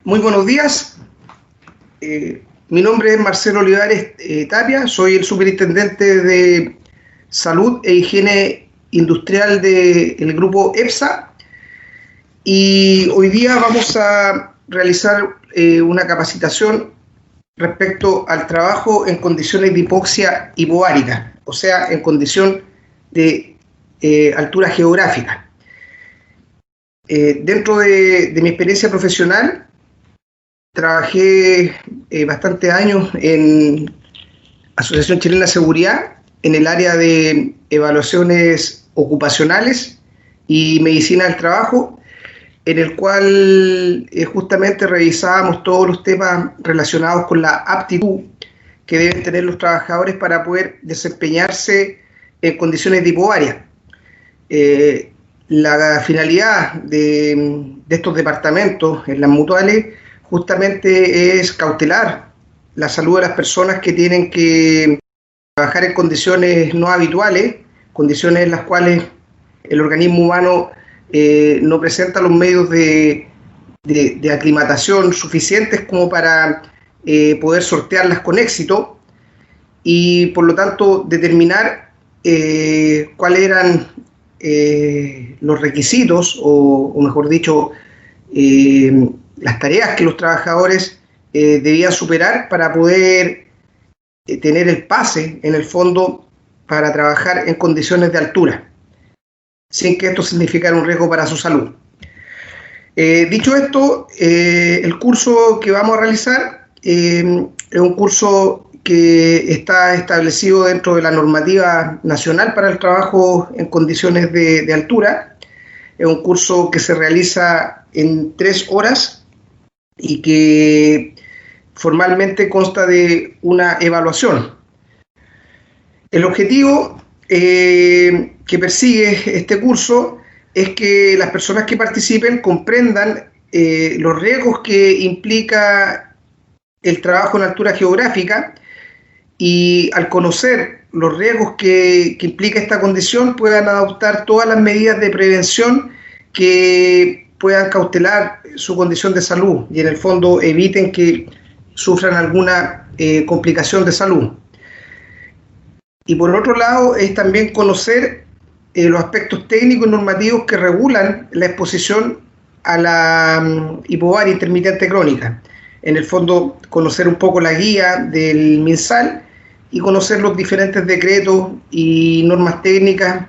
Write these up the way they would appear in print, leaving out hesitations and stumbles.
Muy buenos días. Mi nombre es Marcelo Olivares Tapia, soy el superintendente de Salud e Higiene Industrial del grupo EPSA y hoy día vamos a realizar una capacitación respecto al trabajo en condiciones de hipoxia hipoárica, o sea, en condición de altura geográfica. Dentro de mi experiencia profesional, trabajé bastantes años en Asociación Chilena de Seguridad, en el área de evaluaciones ocupacionales y medicina del trabajo, en el cual justamente revisábamos todos los temas relacionados con la aptitud que deben tener los trabajadores para poder desempeñarse en condiciones de hipobaria. La finalidad de estos departamentos en las mutuales justamente es cautelar la salud de las personas que tienen que trabajar en condiciones no habituales, condiciones en las cuales el organismo humano no presenta los medios de aclimatación suficientes como para poder sortearlas con éxito y por lo tanto determinar cuáles eran los requisitos o mejor dicho las tareas que los trabajadores debían superar para poder tener el pase en el fondo para trabajar en condiciones de altura sin que esto significara un riesgo para su salud. Dicho esto, el curso que vamos a realizar es un curso que está establecido dentro de la normativa nacional para el trabajo en condiciones de altura. Es un curso que se realiza en 3 horas y que formalmente consta de una evaluación. El objetivo que persigue este curso es que las personas que participen comprendan los riesgos que implica el trabajo en altura geográfica y al conocer los riesgos que implica esta condición puedan adoptar todas las medidas de prevención que puedan cautelar su condición de salud y en el fondo eviten que sufran alguna complicación de salud. Y por otro lado es también conocer los aspectos técnicos y normativos que regulan la exposición a la hipobaria intermitente crónica. En el fondo conocer un poco la guía del MinSal y conocer los diferentes decretos y normas técnicas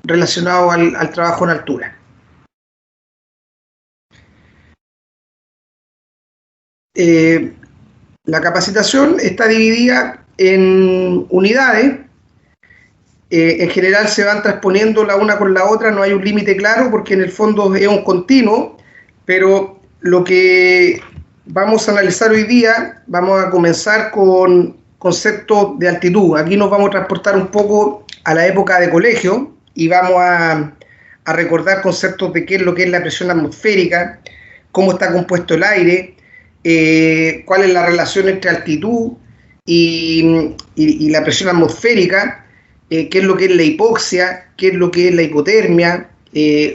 relacionados al trabajo en altura. La capacitación está dividida en unidades. En general se van transponiendo la una con la otra, no hay un límite claro porque en el fondo es un continuo, pero lo que vamos a analizar hoy día, vamos a comenzar con conceptos de altitud. Aquí nos vamos a transportar un poco a la época de colegio y vamos a recordar conceptos de qué es lo que es la presión atmosférica, cómo está compuesto el aire, cuál es la relación entre altitud y la presión atmosférica, qué es lo que es la hipoxia, qué es lo que es la hipotermia,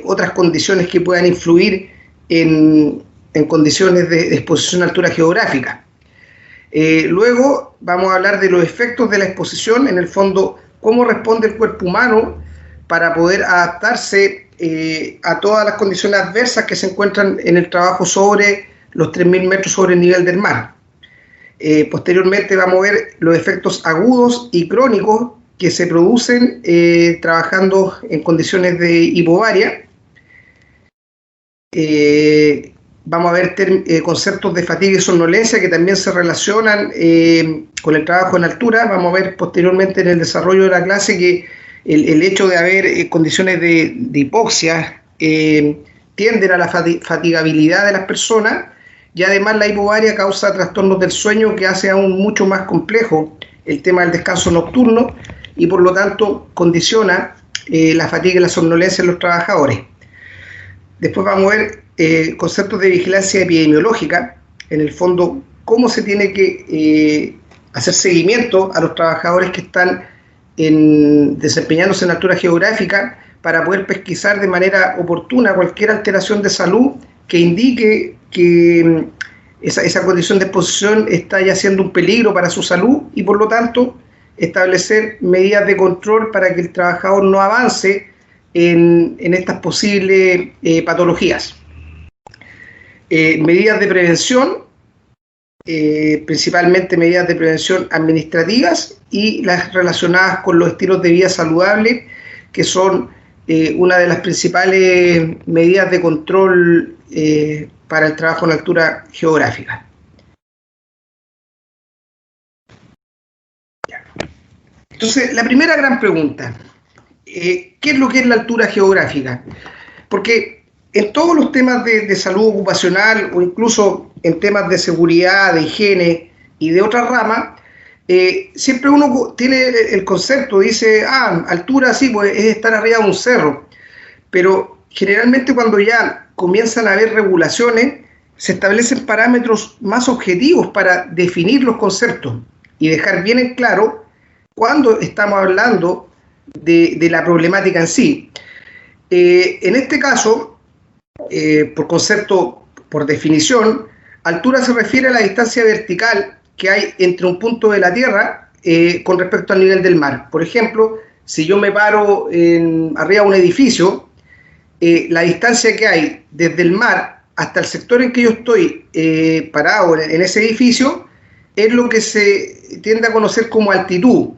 otras condiciones que puedan influir en condiciones de exposición a altura geográfica. Luego vamos a hablar de los efectos de la exposición, en el fondo, cómo responde el cuerpo humano para poder adaptarse a todas las condiciones adversas que se encuentran en el trabajo sobre los 3.000 metros sobre el nivel del mar. Posteriormente vamos a ver los efectos agudos y crónicos que se producen trabajando en condiciones de hipobaria. Vamos a ver conceptos de fatiga y somnolencia que también se relacionan con el trabajo en altura. Vamos a ver posteriormente en el desarrollo de la clase que el hecho de haber condiciones de hipoxia tienden a la fatigabilidad de las personas y además la hipobaria causa trastornos del sueño que hace aún mucho más complejo el tema del descanso nocturno y por lo tanto condiciona la fatiga y la somnolencia en los trabajadores. Después vamos a ver conceptos de vigilancia epidemiológica, en el fondo cómo se tiene que hacer seguimiento a los trabajadores que están desempeñándose en altura geográfica para poder pesquisar de manera oportuna cualquier alteración de salud que indique que esa condición de exposición está ya siendo un peligro para su salud y por lo tanto establecer medidas de control para que el trabajador no avance en estas posibles patologías. Medidas de prevención, principalmente medidas de prevención administrativas y las relacionadas con los estilos de vida saludables, que son una de las principales medidas de control para el trabajo en altura geográfica. Entonces, la primera gran pregunta, ¿qué es lo que es la altura geográfica? Porque en todos los temas de salud ocupacional o incluso en temas de seguridad, de higiene y de otras ramas, siempre uno tiene el concepto, dice, altura sí, pues es estar arriba de un cerro, pero generalmente cuando ya comienzan a haber regulaciones, se establecen parámetros más objetivos para definir los conceptos y dejar bien en claro cuando estamos hablando de la problemática en sí. En este caso, por concepto, por definición, altura se refiere a la distancia vertical que hay entre un punto de la Tierra con respecto al nivel del mar. Por ejemplo, si yo me paro arriba de un edificio, la distancia que hay desde el mar hasta el sector en que yo estoy parado en ese edificio es lo que se tiende a conocer como altitud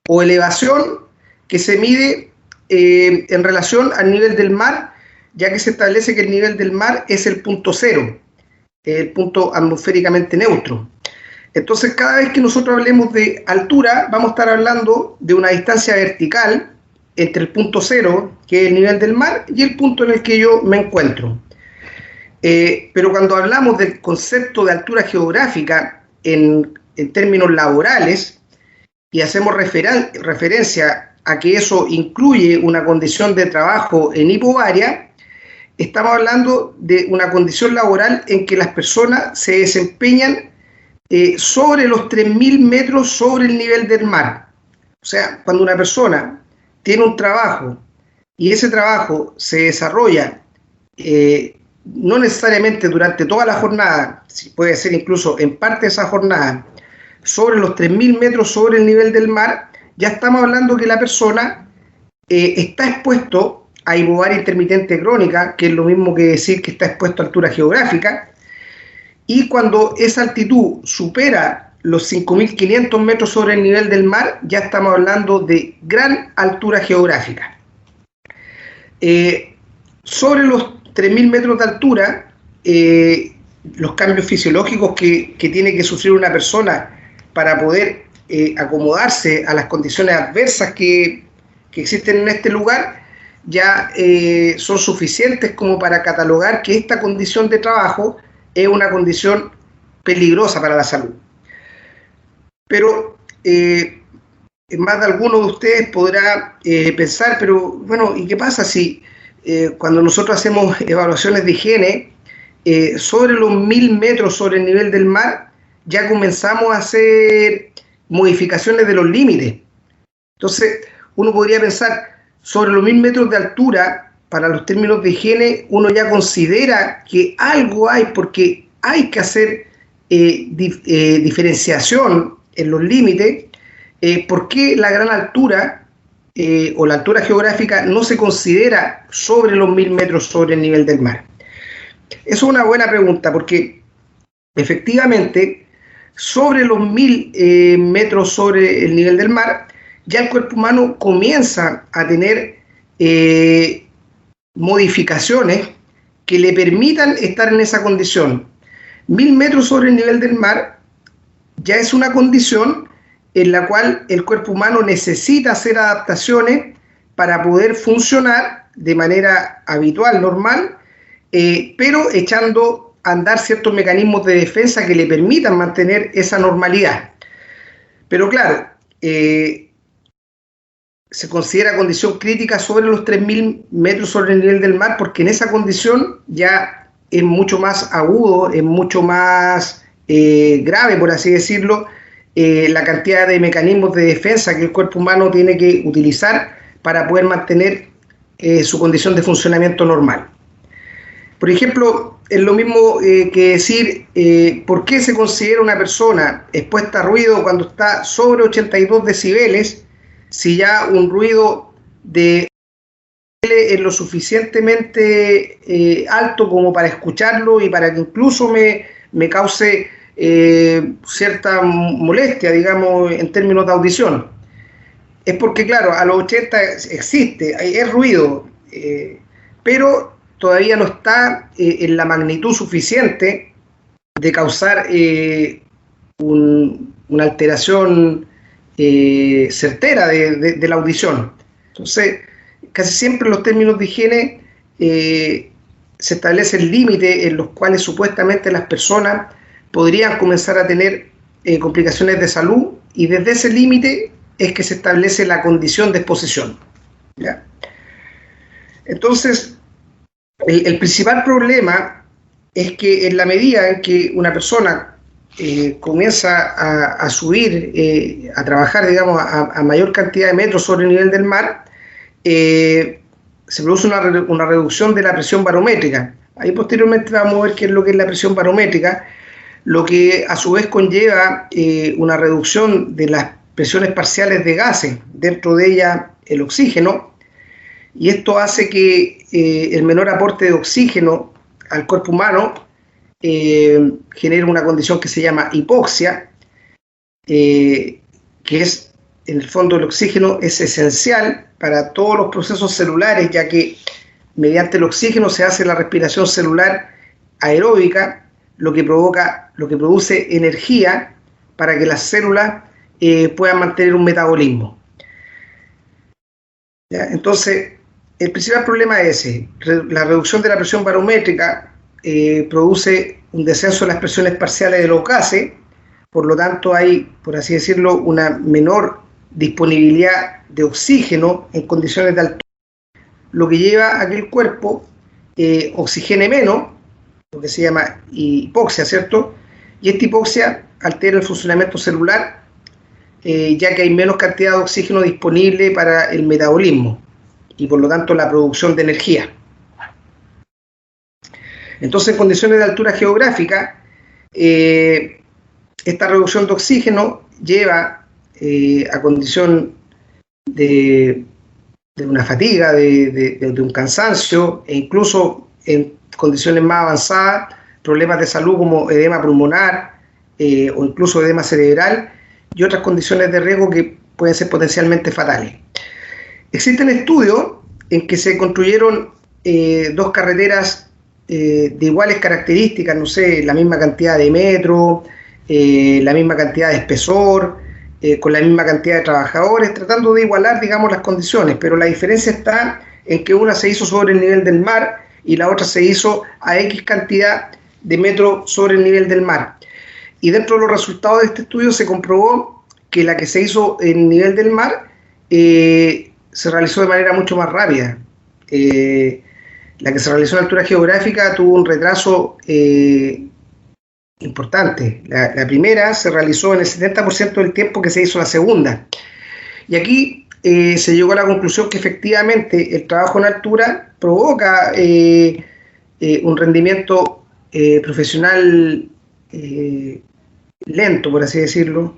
o elevación, que se mide en relación al nivel del mar, ya que se establece que el nivel del mar es el punto cero, el punto atmosféricamente neutro. Entonces, cada vez que nosotros hablemos de altura, vamos a estar hablando de una distancia vertical entre el punto cero, que es el nivel del mar, y el punto en el que yo me encuentro. Pero cuando hablamos del concepto de altura geográfica en términos laborales, y hacemos referencia a que eso incluye una condición de trabajo en hipobaria, estamos hablando de una condición laboral en que las personas se desempeñan sobre los 3.000 metros sobre el nivel del mar. O sea, cuando una persona tiene un trabajo y ese trabajo se desarrolla no necesariamente durante toda la jornada, puede ser incluso en parte de esa jornada, sobre los 3.000 metros sobre el nivel del mar, ya estamos hablando que la persona está expuesto a hipobaria intermitente crónica, que es lo mismo que decir que está expuesto a altura geográfica, y cuando esa altitud supera los 5.500 metros sobre el nivel del mar, ya estamos hablando de gran altura geográfica. Sobre los 3.000 metros de altura, los cambios fisiológicos que tiene que sufrir una persona para poder acomodarse a las condiciones adversas que existen en este lugar, ya son suficientes como para catalogar que esta condición de trabajo es una condición peligrosa para la salud. Pero más de alguno de ustedes podrá pensar, pero bueno, ¿y qué pasa si cuando nosotros hacemos evaluaciones de higiene sobre los 1.000 metros sobre el nivel del mar, ya comenzamos a hacer modificaciones de los límites? Entonces, uno podría pensar, sobre los 1.000 metros de altura, para los términos de higiene, uno ya considera que algo hay, porque hay que hacer diferenciación en los límites. ¿Por qué la gran altura o la altura geográfica no se considera sobre los 1.000 metros sobre el nivel del mar? Eso es una buena pregunta, porque efectivamente sobre los 1.000 metros sobre el nivel del mar, ya el cuerpo humano comienza a tener modificaciones que le permitan estar en esa condición. 1.000 metros sobre el nivel del mar ya es una condición en la cual el cuerpo humano necesita hacer adaptaciones para poder funcionar de manera habitual, normal, pero echando a andar ciertos mecanismos de defensa que le permitan mantener esa normalidad. Pero claro, se considera condición crítica sobre los 3.000 metros sobre el nivel del mar, porque en esa condición ya es mucho más agudo, es mucho más grave, por así decirlo, la cantidad de mecanismos de defensa que el cuerpo humano tiene que utilizar para poder mantener su condición de funcionamiento normal. Por ejemplo, es lo mismo que decir por qué se considera una persona expuesta a ruido cuando está sobre 82 decibeles, si ya un ruido de es lo suficientemente alto como para escucharlo y para que incluso me cause cierta molestia, digamos, en términos de audición. Es porque, claro, a los 80 existe, es ruido, pero todavía no está en la magnitud suficiente de causar una alteración certera de la audición. Entonces, casi siempre en los términos de higiene se establece el límite en los cuales supuestamente las personas podrían comenzar a tener complicaciones de salud, y desde ese límite es que se establece la condición de exposición, ¿ya? Entonces, el principal problema es que en la medida en que una persona comienza a subir, a trabajar, digamos, a mayor cantidad de metros sobre el nivel del mar, se produce una reducción de la presión barométrica. Ahí posteriormente vamos a ver qué es lo que es la presión barométrica, lo que a su vez conlleva una reducción de las presiones parciales de gases, dentro de ella el oxígeno, y esto hace que el menor aporte de oxígeno al cuerpo humano genere una condición que se llama hipoxia, que es, en el fondo, el oxígeno es esencial para todos los procesos celulares, ya que mediante el oxígeno se hace la respiración celular aeróbica, lo que produce energía para que las células puedan mantener un metabolismo. ¿Ya? Entonces, el principal problema es ese: la reducción de la presión barométrica produce un descenso de las presiones parciales de los gases, por lo tanto hay, por así decirlo, una menor disponibilidad de oxígeno en condiciones de altura, lo que lleva a que el cuerpo oxigene menos, lo que se llama hipoxia, ¿cierto? Y esta hipoxia altera el funcionamiento celular, ya que hay menos cantidad de oxígeno disponible para el metabolismo y por lo tanto la producción de energía. Entonces, en condiciones de altura geográfica, esta reducción de oxígeno lleva a condición de una fatiga, de un cansancio, e incluso en condiciones más avanzadas, problemas de salud como edema pulmonar o incluso edema cerebral y otras condiciones de riesgo que pueden ser potencialmente fatales. Existen estudios en que se construyeron dos carreteras de iguales características, no sé, la misma cantidad de metros, la misma cantidad de espesor, con la misma cantidad de trabajadores, tratando de igualar, digamos, las condiciones, pero la diferencia está en que una se hizo sobre el nivel del mar y la otra se hizo a X cantidad de metros sobre el nivel del mar. Y dentro de los resultados de este estudio se comprobó que la que se hizo en el nivel del mar se realizó de manera mucho más rápida. La que se realizó en altura geográfica tuvo un retraso importante. La primera se realizó en el 70% del tiempo que se hizo la segunda. Y aquí se llegó a la conclusión que efectivamente el trabajo en altura provoca un rendimiento profesional lento, por así decirlo,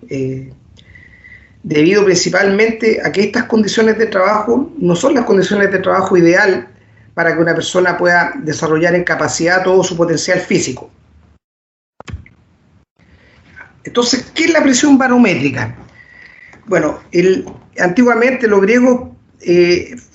debido principalmente a que estas condiciones de trabajo no son las condiciones de trabajo ideal para que una persona pueda desarrollar en capacidad todo su potencial físico. Entonces, ¿qué es la presión barométrica? Bueno, antiguamente los griegos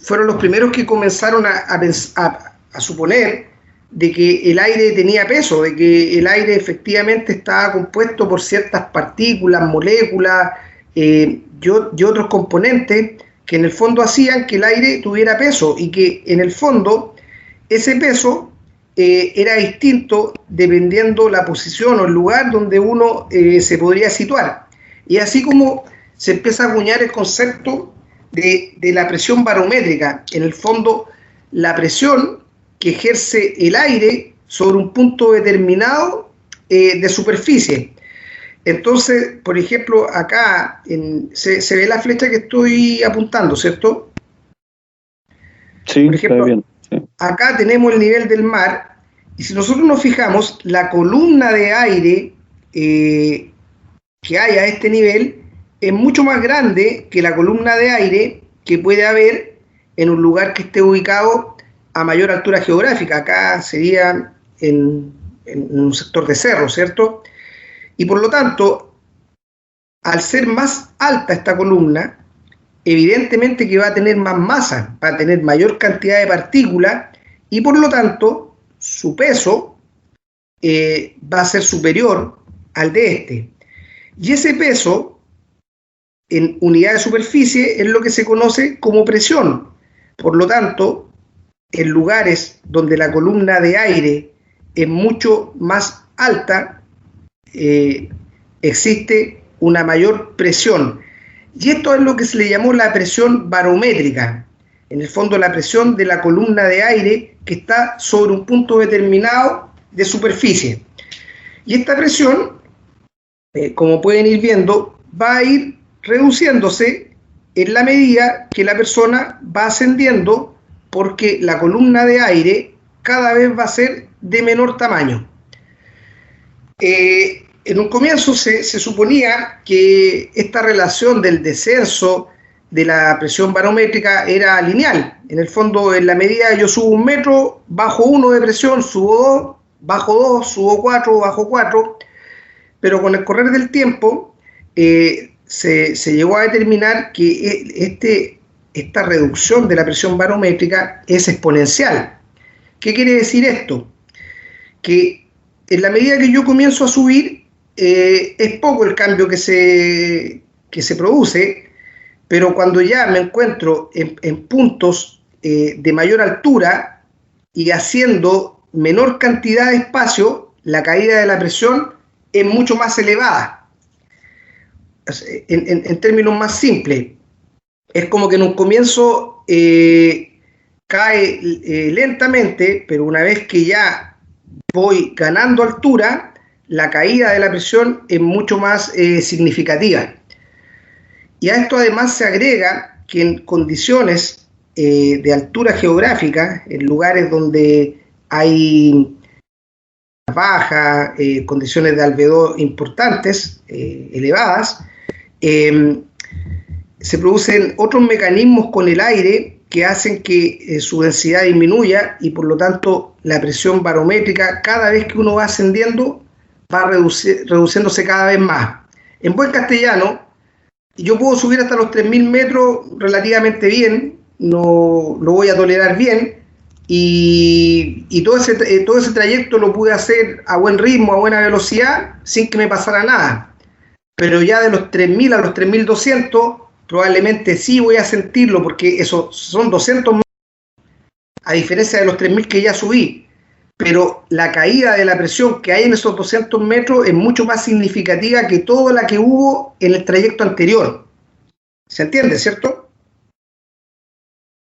fueron los primeros que comenzaron a suponer de que el aire tenía peso, de que el aire efectivamente estaba compuesto por ciertas partículas, moléculas y otros componentes que en el fondo hacían que el aire tuviera peso y que en el fondo ese peso era distinto dependiendo la posición o el lugar donde uno se podría situar. Y así como se empieza a acuñar el concepto de la presión barométrica, en el fondo la presión que ejerce el aire sobre un punto determinado de superficie. Entonces, por ejemplo, acá se ve la flecha que estoy apuntando, ¿cierto? Sí, por ejemplo, está bien. Sí. Acá tenemos el nivel del mar Y si nosotros nos fijamos, la columna de aire que hay a este nivel es mucho más grande que la columna de aire que puede haber en un lugar que esté ubicado a mayor altura geográfica. Acá sería en un sector de cerro, ¿cierto? Y por lo tanto, al ser más alta esta columna, evidentemente que va a tener más masa, va a tener mayor cantidad de partículas y por lo tanto su peso va a ser superior al de este. Y ese peso en unidad de superficie es lo que se conoce como presión. Por lo tanto, en lugares donde la columna de aire es mucho más alta, existe una mayor presión. Y esto es lo que se le llamó la presión barométrica. En el fondo, la presión de la columna de aire que está sobre un punto determinado de superficie. Y esta presión, como pueden ir viendo, va a ir reduciéndose en la medida que la persona va ascendiendo, porque la columna de aire cada vez va a ser de menor tamaño. En un comienzo se suponía que esta relación del descenso de la presión barométrica era lineal. En el fondo, en la medida que yo subo 1 metro, bajo 1 de presión, subo 2, bajo 2, subo 4, bajo 4. Pero con el correr del tiempo se llegó a determinar que esta reducción de la presión barométrica es exponencial. ¿Qué quiere decir esto? Que en la medida que yo comienzo a subir, es poco el cambio que se produce, pero cuando ya me encuentro en puntos de mayor altura y haciendo menor cantidad de espacio, la caída de la presión es mucho más elevada. En términos más simples, es como que en un comienzo cae lentamente, pero una vez que ya voy ganando altura, la caída de la presión es mucho más significativa. Y a esto además se agrega que en condiciones de altura geográfica, en lugares donde hay bajas, condiciones de albedo importantes, elevadas, se producen otros mecanismos con el aire que hacen que su densidad disminuya y por lo tanto la presión barométrica cada vez que uno va ascendiendo va reduciéndose cada vez más. En buen castellano, yo puedo subir hasta los 3.000 metros relativamente bien, no lo voy a tolerar bien, y todo ese trayecto lo pude hacer a buen ritmo, a buena velocidad, sin que me pasara nada. Pero ya de los 3.000 a los 3.200, probablemente sí voy a sentirlo, porque eso son 200 metros, a diferencia de los 3.000 que ya subí. Pero la caída de la presión que hay en esos 200 metros es mucho más significativa que toda la que hubo en el trayecto anterior. ¿Se entiende, cierto?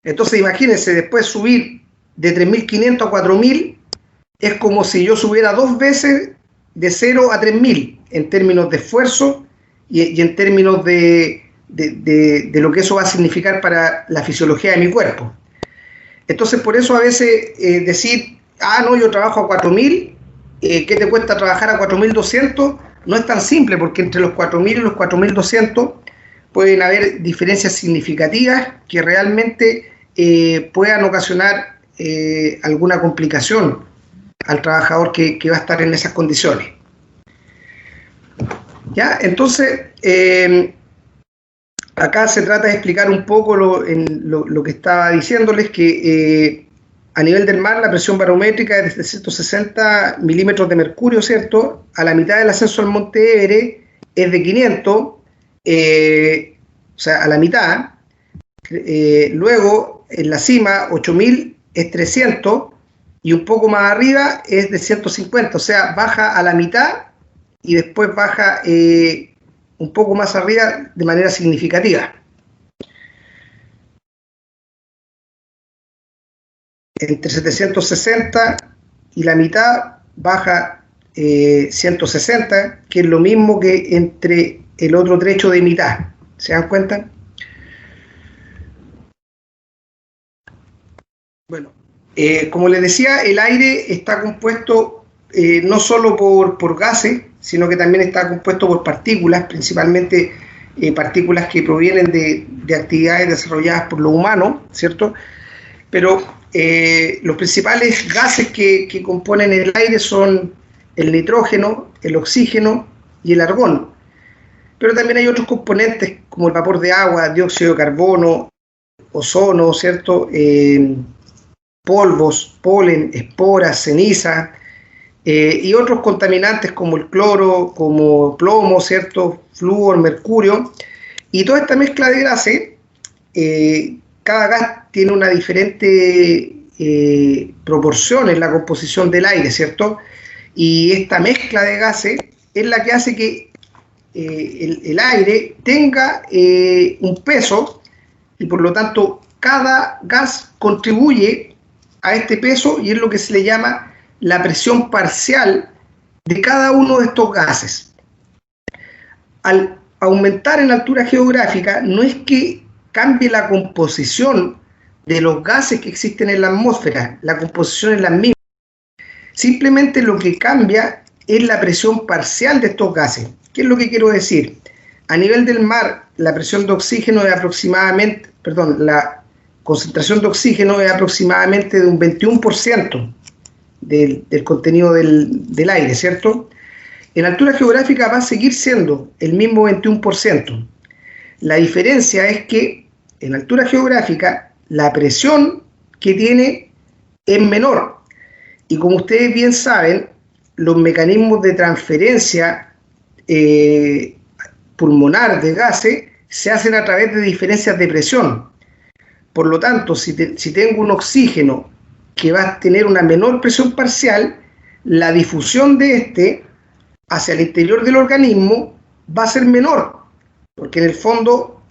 Entonces imagínense, después subir de 3.500 a 4.000 es como si yo subiera 2 veces de 0 a 3.000 en términos de esfuerzo y en términos de lo que eso va a significar para la fisiología de mi cuerpo. Entonces por eso a veces decir, no, yo trabajo a 4.000, ¿qué te cuesta trabajar a 4.200? No es tan simple, porque entre los 4.000 y los 4.200 pueden haber diferencias significativas que realmente puedan ocasionar alguna complicación al trabajador que va a estar en esas condiciones. ¿Ya? Entonces, acá se trata de explicar un poco lo que estaba diciéndoles, que a nivel del mar la presión barométrica es de 160 milímetros de mercurio, ¿cierto? A la mitad del ascenso al Monte Everest es de 500, o sea, a la mitad. Luego, en la cima, 8.000 es 300, y un poco más arriba es de 150, o sea, baja a la mitad y después baja un poco más arriba de manera significativa. Entre 760 y la mitad baja 160, que es lo mismo que entre el otro trecho de mitad. ¿Se dan cuenta? Bueno, Como les decía, el aire está compuesto no solo por gases, sino que también está compuesto por partículas, principalmente partículas que provienen de actividades desarrolladas por los humanos, ¿cierto? Pero los principales gases que componen el aire son el nitrógeno, el oxígeno y el argón. Pero también hay otros componentes como el vapor de agua, dióxido de carbono, ozono, ¿cierto? Polvos, polen, esporas, ceniza, y otros contaminantes como el cloro, como plomo, ¿cierto? Flúor, mercurio. Y toda esta mezcla de gases, cada gas tiene una diferente proporción en la composición del aire, ¿cierto? Y esta mezcla de gases es la que hace que el aire tenga un peso y por lo tanto cada gas contribuye a este peso y es lo que se le llama la presión parcial de cada uno de estos gases. Al aumentar en altura geográfica no es que cambie la composición de los gases que existen en la atmósfera, la composición es la misma. Simplemente lo que cambia es la presión parcial de estos gases. ¿Qué es lo que quiero decir? A nivel del mar, la presión de oxígeno es aproximadamente, la concentración de oxígeno es aproximadamente de un 21% del contenido del aire, ¿cierto? En altura geográfica va a seguir siendo el mismo 21%. La diferencia es que en altura geográfica la presión que tiene es menor. Y como ustedes bien saben, los mecanismos de transferencia pulmonar de gases se hacen a través de diferencias de presión. Por lo tanto, si tengo un oxígeno que va a tener una menor presión parcial, la difusión de este hacia el interior del organismo va a ser menor, porque en el fondo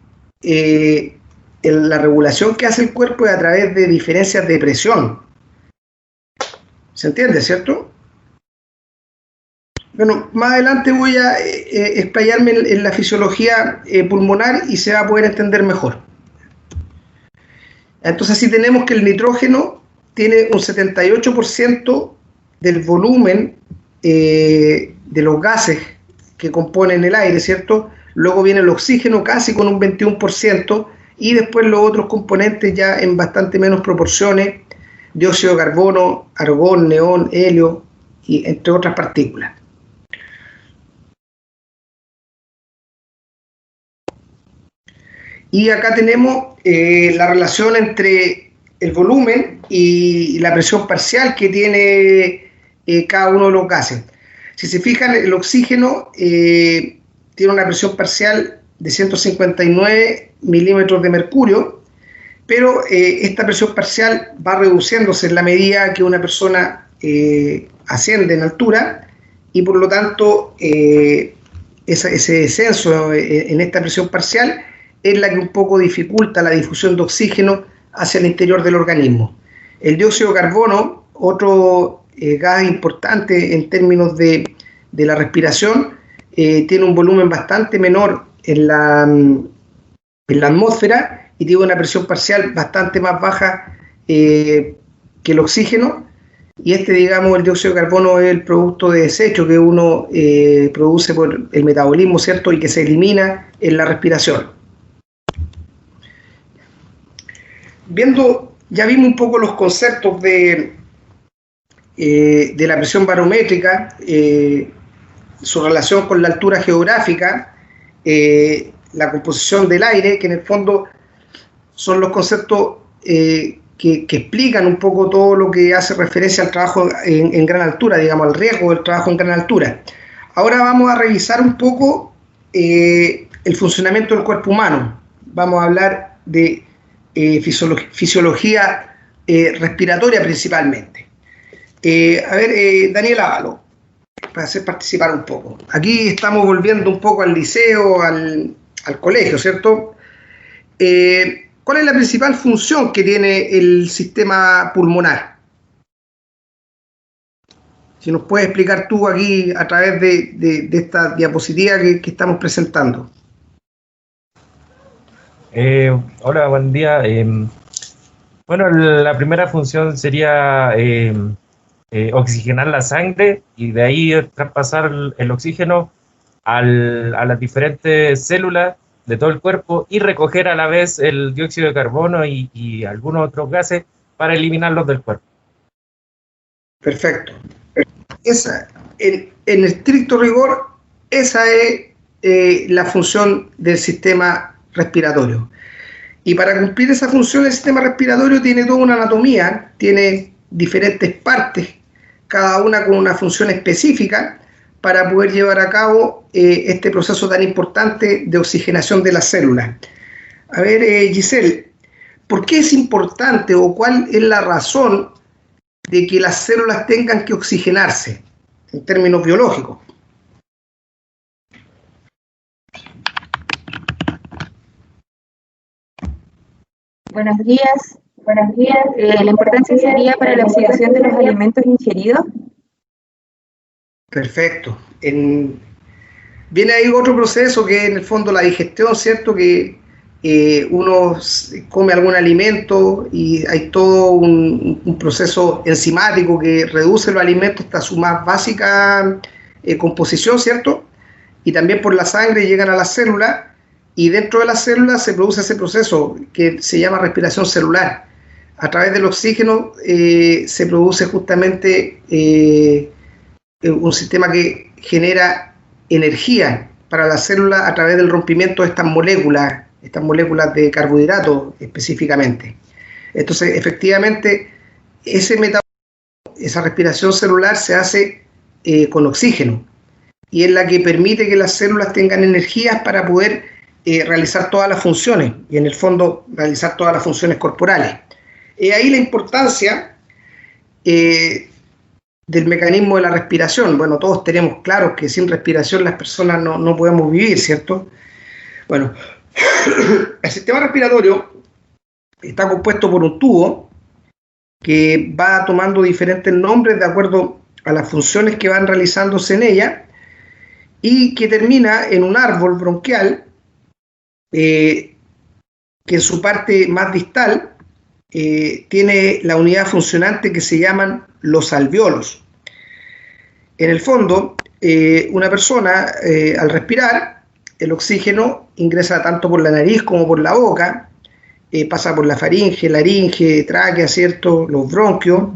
la regulación que hace el cuerpo es a través de diferencias de presión. ¿Se entiende, cierto? Bueno, más adelante voy a explayarme en la fisiología pulmonar y se va a poder entender mejor. Entonces, así tenemos que el nitrógeno tiene un 78% del volumen de los gases que componen el aire, ¿cierto? Luego viene el oxígeno casi con un 21% y después los otros componentes ya en bastante menos proporciones, dióxido de carbono, argón, neón, helio y entre otras partículas. Y acá tenemos la relación entre el volumen y la presión parcial que tiene cada uno de los gases. Si se fijan, el oxígeno tiene una presión parcial de 159 milímetros de mercurio, pero esta presión parcial va reduciéndose en la medida que una persona asciende en altura y por lo tanto ese descenso en esta presión parcial es la que un poco dificulta la difusión de oxígeno hacia el interior del organismo. El dióxido de carbono, otro gas importante en términos de la respiración, tiene un volumen bastante menor en la atmósfera y tiene una presión parcial bastante más baja que el oxígeno. Y digamos, el dióxido de carbono es el producto de desecho que uno produce por el metabolismo, ¿cierto? Y que se elimina en la respiración. Ya vimos un poco los conceptos de la presión barométrica, su relación con la altura geográfica, la composición del aire, que en el fondo son los conceptos que explican un poco todo lo que hace referencia al trabajo en gran altura, digamos, al riesgo del trabajo en gran altura. Ahora vamos a revisar un poco el funcionamiento del cuerpo humano. Vamos a hablar de fisiología respiratoria principalmente. Daniel Ávalo, para hacer participar un poco. Aquí estamos volviendo un poco al liceo, al colegio, ¿cierto? ¿Cuál es la principal función que tiene el sistema pulmonar? Si nos puedes explicar tú aquí a través de esta diapositiva que estamos presentando. Hola, buen día. Bueno, la primera función sería oxigenar la sangre y de ahí traspasar el oxígeno a las diferentes células de todo el cuerpo y recoger a la vez el dióxido de carbono y algunos otros gases para eliminarlos del cuerpo. Perfecto. Esa, en estricto rigor, esa es la función del sistema respiratorio. Y para cumplir esa función, el sistema respiratorio tiene toda una anatomía, tiene diferentes partes, cada una con una función específica para poder llevar a cabo este proceso tan importante de oxigenación de las células. A ver, Giselle, ¿por qué es importante o cuál es la razón de que las células tengan que oxigenarse en términos biológicos? Buenos días. Buenos días. La importancia sería para la oxidación de los alimentos ingeridos. Perfecto. Viene ahí otro proceso que es en el fondo la digestión, ¿cierto? Que uno come algún alimento y hay todo un proceso enzimático que reduce los alimentos hasta su más básica composición, ¿cierto? Y también por la sangre llegan a las células y dentro de las células se produce ese proceso que se llama respiración celular. A través del oxígeno se produce justamente un sistema que genera energía para la célula a través del rompimiento de estas moléculas de carbohidratos específicamente. Entonces, efectivamente, esa respiración celular se hace con oxígeno y es la que permite que las células tengan energías para poder realizar todas las funciones y en el fondo realizar todas las funciones corporales. Ahí la importancia del mecanismo de la respiración. Bueno, todos tenemos claro que sin respiración las personas no podemos vivir, ¿cierto? Bueno, el sistema respiratorio está compuesto por un tubo que va tomando diferentes nombres de acuerdo a las funciones que van realizándose en ella y que termina en un árbol bronquial que en su parte más distal tiene la unidad funcionante que se llaman los alvéolos. En el fondo, una persona al respirar, el oxígeno ingresa tanto por la nariz como por la boca, pasa por la faringe, laringe, tráquea, ¿cierto? Los bronquios,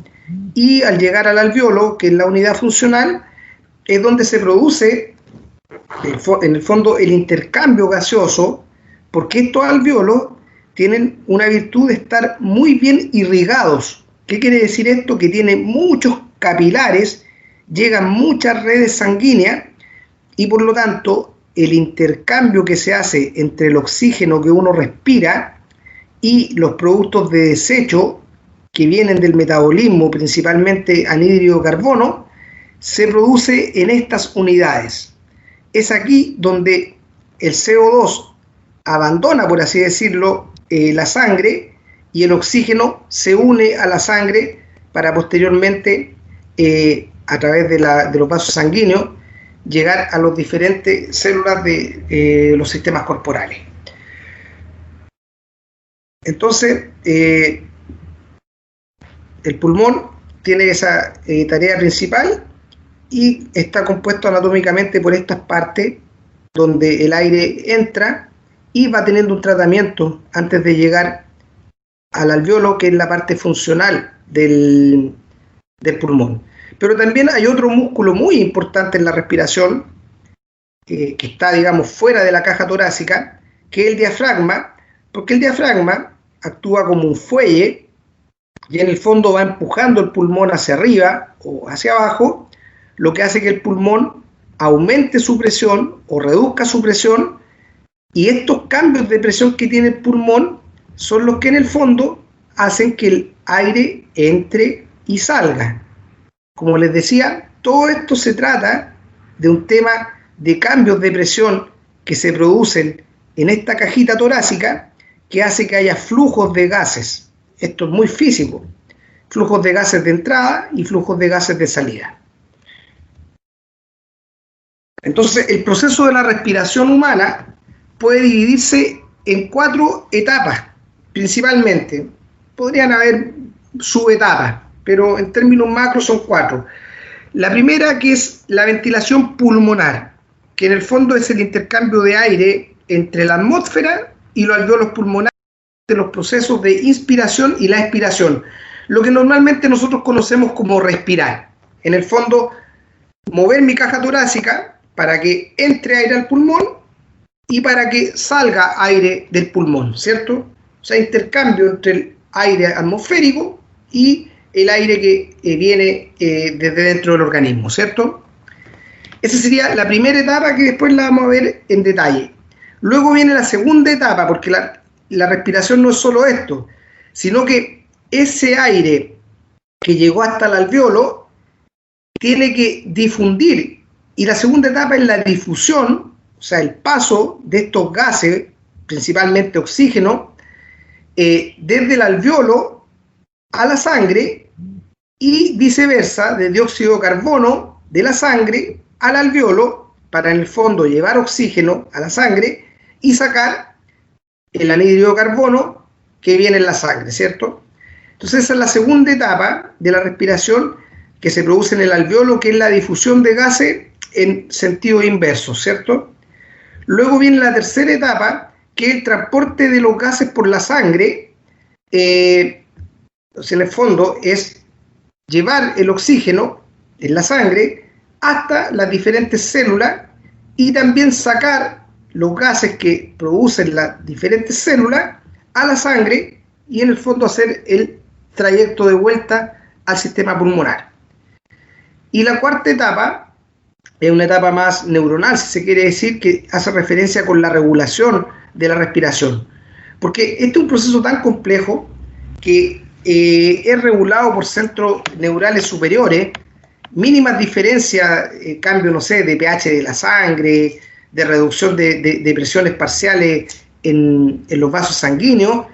y al llegar al alvéolo, que es la unidad funcional, es donde se produce, en el fondo, el intercambio gaseoso, porque estos alvéolos tienen una virtud de estar muy bien irrigados. ¿Qué quiere decir esto? Que tienen muchos capilares, llegan muchas redes sanguíneas y por lo tanto el intercambio que se hace entre el oxígeno que uno respira y los productos de desecho que vienen del metabolismo, principalmente anhídrido de carbono, se produce en estas unidades. Es aquí donde el CO2 abandona, por así decirlo, la sangre y el oxígeno se une a la sangre para posteriormente, a través de los vasos sanguíneos, llegar a las diferentes células de los sistemas corporales. Entonces, el pulmón tiene esa tarea principal y está compuesto anatómicamente por estas partes donde el aire entra y va teniendo un tratamiento antes de llegar al alvéolo, que es la parte funcional del pulmón. Pero también hay otro músculo muy importante en la respiración, que está, digamos, fuera de la caja torácica, que es el diafragma, porque el diafragma actúa como un fuelle y en el fondo va empujando el pulmón hacia arriba o hacia abajo, lo que hace que el pulmón aumente su presión o reduzca su presión, y estos cambios de presión que tiene el pulmón son los que en el fondo hacen que el aire entre y salga. Como les decía, todo esto se trata de un tema de cambios de presión que se producen en esta cajita torácica que hace que haya flujos de gases. Esto es muy físico. Flujos de gases de entrada y flujos de gases de salida. Entonces, el proceso de la respiración humana puede dividirse en 4 etapas, principalmente. podrían haber subetapas, pero en términos macro son 4. La primera, que es la ventilación pulmonar, que en el fondo es el intercambio de aire entre la atmósfera y los alvéolos pulmonares de los procesos de inspiración y la expiración, lo que normalmente nosotros conocemos como respirar. En el fondo, mover mi caja torácica para que entre aire al pulmón y para que salga aire del pulmón, ¿cierto? O sea, intercambio entre el aire atmosférico y el aire que viene desde dentro del organismo, ¿cierto? Esa sería la primera etapa, que después la vamos a ver en detalle. Luego viene la segunda etapa, porque la respiración no es solo esto, sino que ese aire que llegó hasta el alvéolo tiene que difundir, y la segunda etapa es la difusión, o sea, el paso de estos gases, principalmente oxígeno, desde el alvéolo a la sangre y viceversa, de dióxido de carbono de la sangre al alvéolo, para en el fondo llevar oxígeno a la sangre y sacar el anhídrido de carbono que viene en la sangre, ¿cierto? Entonces esa es la segunda etapa de la respiración que se produce en el alvéolo, que es la difusión de gases en sentido inverso, ¿cierto? Luego viene la tercera etapa, que es el transporte de los gases por la sangre. Entonces, en el fondo es llevar el oxígeno en la sangre hasta las diferentes células y también sacar los gases que producen las diferentes células a la sangre y en el fondo hacer el trayecto de vuelta al sistema pulmonar. Y la cuarta etapa es una etapa más neuronal, si se quiere decir, que hace referencia con la regulación de la respiración. Porque este es un proceso tan complejo que es regulado por centros neurales superiores, mínimas diferencias, cambio, no sé, de pH de la sangre, de reducción de presiones parciales en los vasos sanguíneos,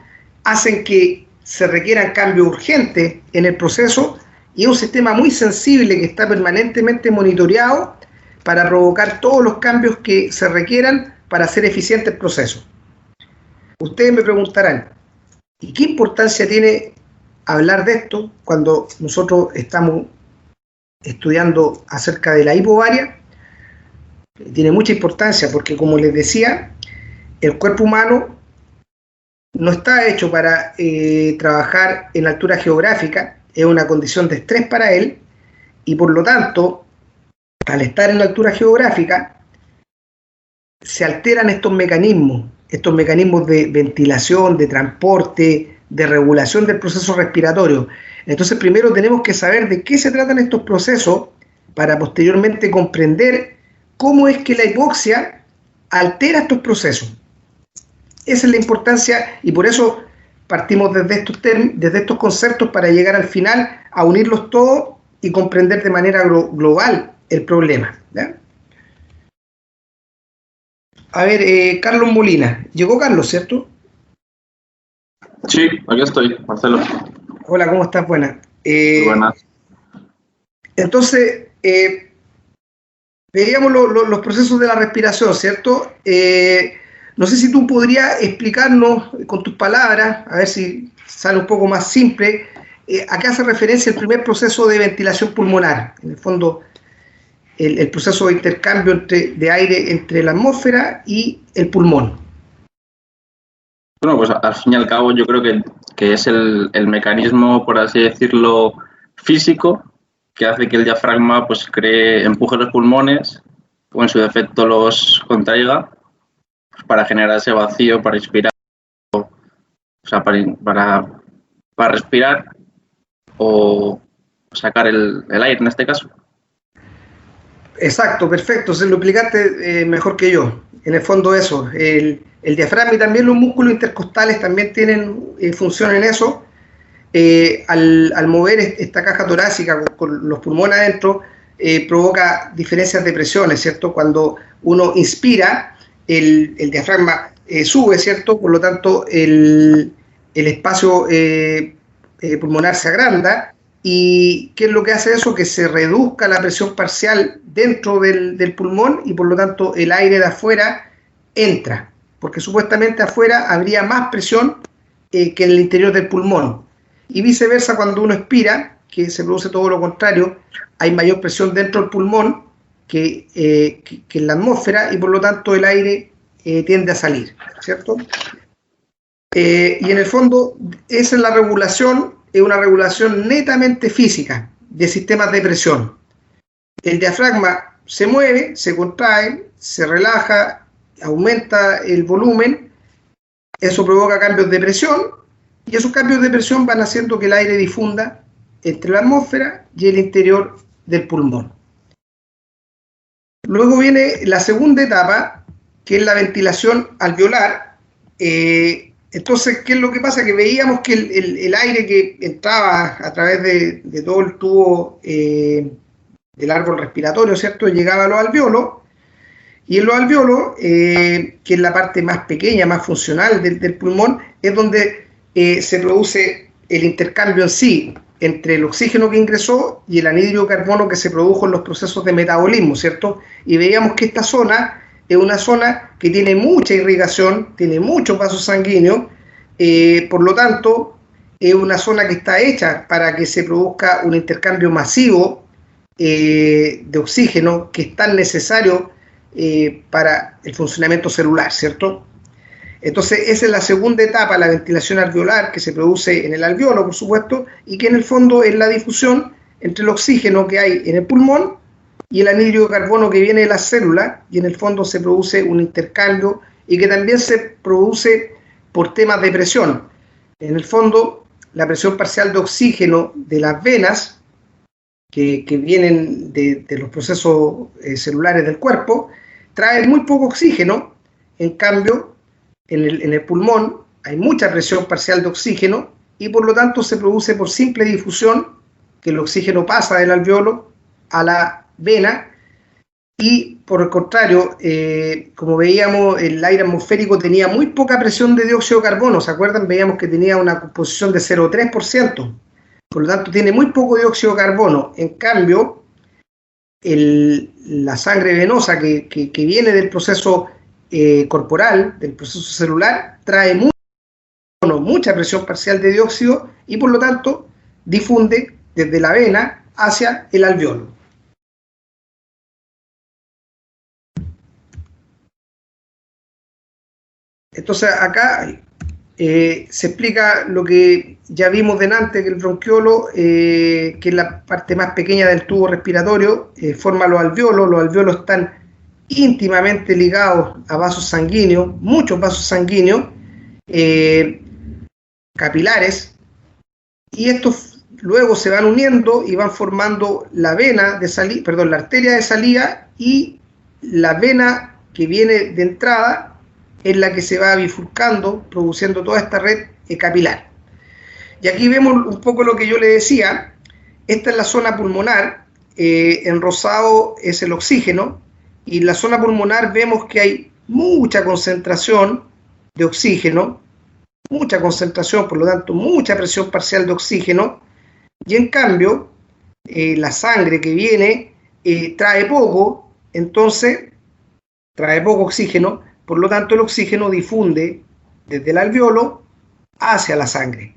hacen que se requieran cambios urgentes en el proceso, y es un sistema muy sensible que está permanentemente monitoreado para provocar todos los cambios que se requieran para hacer eficiente el proceso. Ustedes me preguntarán, ¿y qué importancia tiene hablar de esto cuando nosotros estamos estudiando acerca de la hipobaria? Tiene mucha importancia porque, como les decía, el cuerpo humano no está hecho para trabajar en altura geográfica, es una condición de estrés para él, y por lo tanto, al estar en la altura geográfica, se alteran estos mecanismos de ventilación, de transporte, de regulación del proceso respiratorio. Entonces, primero tenemos que saber de qué se tratan estos procesos para posteriormente comprender cómo es que la hipoxia altera estos procesos. Esa es la importancia, y por eso partimos desde estos conceptos para llegar al final a unirlos todos y comprender de manera global el problema, ¿ya? A ver, Carlos Molina. ¿Llegó Carlos, cierto? Sí, aquí estoy, Marcelo. Hola, ¿cómo estás? Buenas. Buenas. Entonces, veíamos los procesos de la respiración, ¿cierto? No sé si tú podrías explicarnos con tus palabras, a ver si sale un poco más simple, a qué hace referencia el primer proceso de ventilación pulmonar. En el fondo, el proceso de intercambio de aire entre la atmósfera y el pulmón. Bueno, pues al fin y al cabo yo creo que es el mecanismo, por así decirlo, físico, que hace que el diafragma pues empuje los pulmones o en su defecto los contraiga, pues, para generar ese vacío, para inspirar, o sea, para respirar o sacar el aire en este caso. Exacto, perfecto, se lo explicaste mejor que yo. En el fondo eso, el diafragma y también los músculos intercostales también tienen función en eso. Al mover esta caja torácica con los pulmones adentro, provoca diferencias de presiones, ¿cierto? Cuando uno inspira, el diafragma sube, ¿cierto? Por lo tanto, el espacio pulmonar se agranda. ¿Y qué es lo que hace eso? Que se reduzca la presión parcial dentro del pulmón y por lo tanto el aire de afuera entra, porque supuestamente afuera habría más presión que en el interior del pulmón. y viceversa cuando uno expira, que se produce todo lo contrario, hay mayor presión dentro del pulmón que en la atmósfera y por lo tanto el aire tiende a salir, ¿cierto? Y en el fondo esa es la regulación, es una regulación netamente física de sistemas de presión. El diafragma se mueve, se contrae, se relaja, aumenta el volumen, eso provoca cambios de presión y esos cambios de presión van haciendo que el aire difunda entre la atmósfera y el interior del pulmón. Luego viene la segunda etapa, que es la ventilación alveolar. Entonces, ¿qué es lo que pasa? Que veíamos que el aire que entraba a través de todo el tubo del árbol respiratorio, ¿cierto?, llegaba a los alveolos, y en los alveolos, que es la parte más pequeña, más funcional del pulmón, es donde se produce el intercambio en sí entre el oxígeno que ingresó y el anhídrido de carbono que se produjo en los procesos de metabolismo, ¿cierto? Y veíamos que esta zona es una zona que tiene mucha irrigación, tiene muchos vasos sanguíneos, por lo tanto, es una zona que está hecha para que se produzca un intercambio masivo de oxígeno que es tan necesario para el funcionamiento celular, ¿cierto? Entonces, esa es la segunda etapa, la ventilación alveolar, que se produce en el alveolo, por supuesto, y que en el fondo es la difusión entre el oxígeno que hay en el pulmón y el anhídrido de carbono que viene de las células, y en el fondo se produce un intercambio y que también se produce por temas de presión. En el fondo, la presión parcial de oxígeno de las venas, que vienen de los procesos celulares del cuerpo, trae muy poco oxígeno. En cambio, en el pulmón hay mucha presión parcial de oxígeno y por lo tanto se produce por simple difusión, que el oxígeno pasa del alveolo a la vena, y por el contrario, como veíamos, el aire atmosférico tenía muy poca presión de dióxido de carbono, ¿se acuerdan? Veíamos que tenía una composición de 0,3%, por lo tanto tiene muy poco dióxido de carbono. En cambio, la sangre venosa que viene del proceso corporal, del proceso celular, trae mucha presión parcial de dióxido y por lo tanto difunde desde la vena hacia el alveolo. Entonces acá se explica lo que ya vimos delante, que el bronquiolo, que es la parte más pequeña del tubo respiratorio, forma los alveolos. Los alveolos están íntimamente ligados a vasos sanguíneos, muchos vasos sanguíneos, capilares, y estos luego se van uniendo y van formando la vena de salida, perdón, la arteria de salida, y la vena que viene de entrada es la que se va bifurcando, produciendo toda esta red capilar. Y aquí vemos un poco lo que yo le decía. Esta es la zona pulmonar, en rosado es el oxígeno, y en la zona pulmonar vemos que hay mucha concentración de oxígeno, mucha concentración, por lo tanto, mucha presión parcial de oxígeno, y en cambio, la sangre que viene trae poco, entonces, trae poco oxígeno, por lo tanto, el oxígeno difunde desde el alveolo hacia la sangre.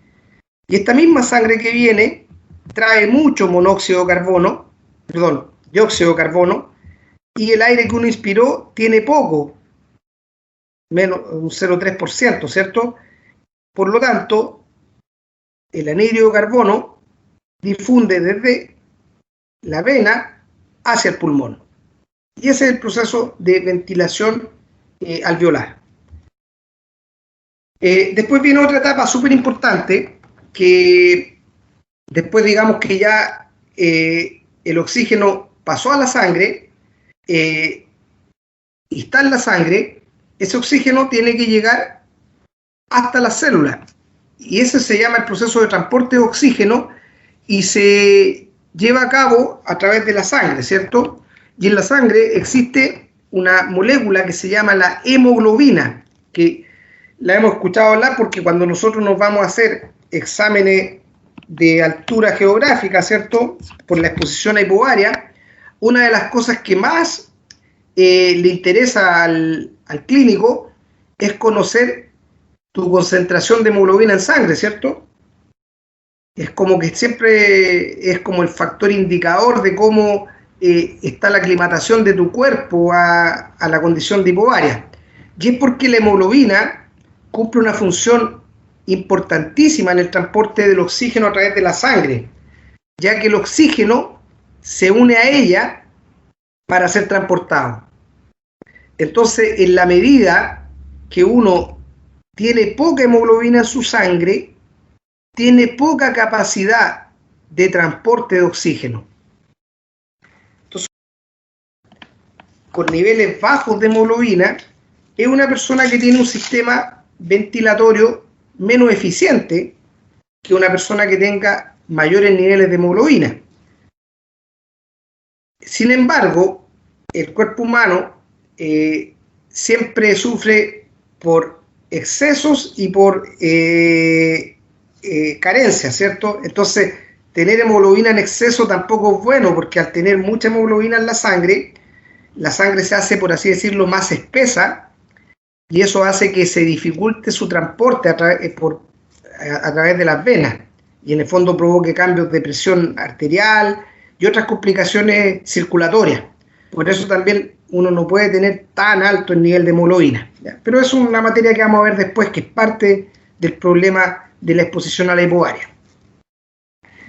Y esta misma sangre que viene trae mucho monóxido de carbono, perdón, dióxido de carbono, y el aire que uno inspiró tiene poco, menos un 0,3%, ¿cierto? Por lo tanto, el anhídrido de carbono difunde desde la vena hacia el pulmón. Y ese es el proceso de ventilación alveolar. Después viene otra etapa súper importante, que después digamos que ya el oxígeno pasó a la sangre y está en la sangre. Ese oxígeno tiene que llegar hasta las células, y ese se llama el proceso de transporte de oxígeno y se lleva a cabo a través de la sangre, ¿cierto? Y en la sangre existe una molécula que se llama la hemoglobina, que la hemos escuchado hablar porque cuando nosotros nos vamos a hacer exámenes de altura geográfica, ¿cierto?, por la exposición a hipobaria, una de las cosas que más le interesa al clínico es conocer tu concentración de hemoglobina en sangre, ¿cierto? es como que siempre es como el factor indicador de cómo está la aclimatación de tu cuerpo a la condición de hipobaria. Y es porque la hemoglobina cumple una función importantísima en el transporte del oxígeno a través de la sangre, ya que el oxígeno se une a ella para ser transportado. Entonces, en la medida que uno tiene poca hemoglobina en su sangre, tiene poca capacidad de transporte de oxígeno. Entonces, con niveles bajos de hemoglobina, es una persona que tiene un sistema ventilatorio menos eficiente que una persona que tenga mayores niveles de hemoglobina. Sin embargo, el cuerpo humano siempre sufre por excesos y por carencias, ¿cierto? Entonces, tener hemoglobina en exceso tampoco es bueno, porque al tener mucha hemoglobina en la sangre se hace, por así decirlo, más espesa, y eso hace que se dificulte su transporte a través de las venas, y en el fondo provoque cambios de presión arterial y otras complicaciones circulatorias. Por eso también uno no puede tener tan alto el nivel de hemoglobina, ¿ya? Pero es una materia que vamos a ver después, que es parte del problema de la exposición a la hipobaria.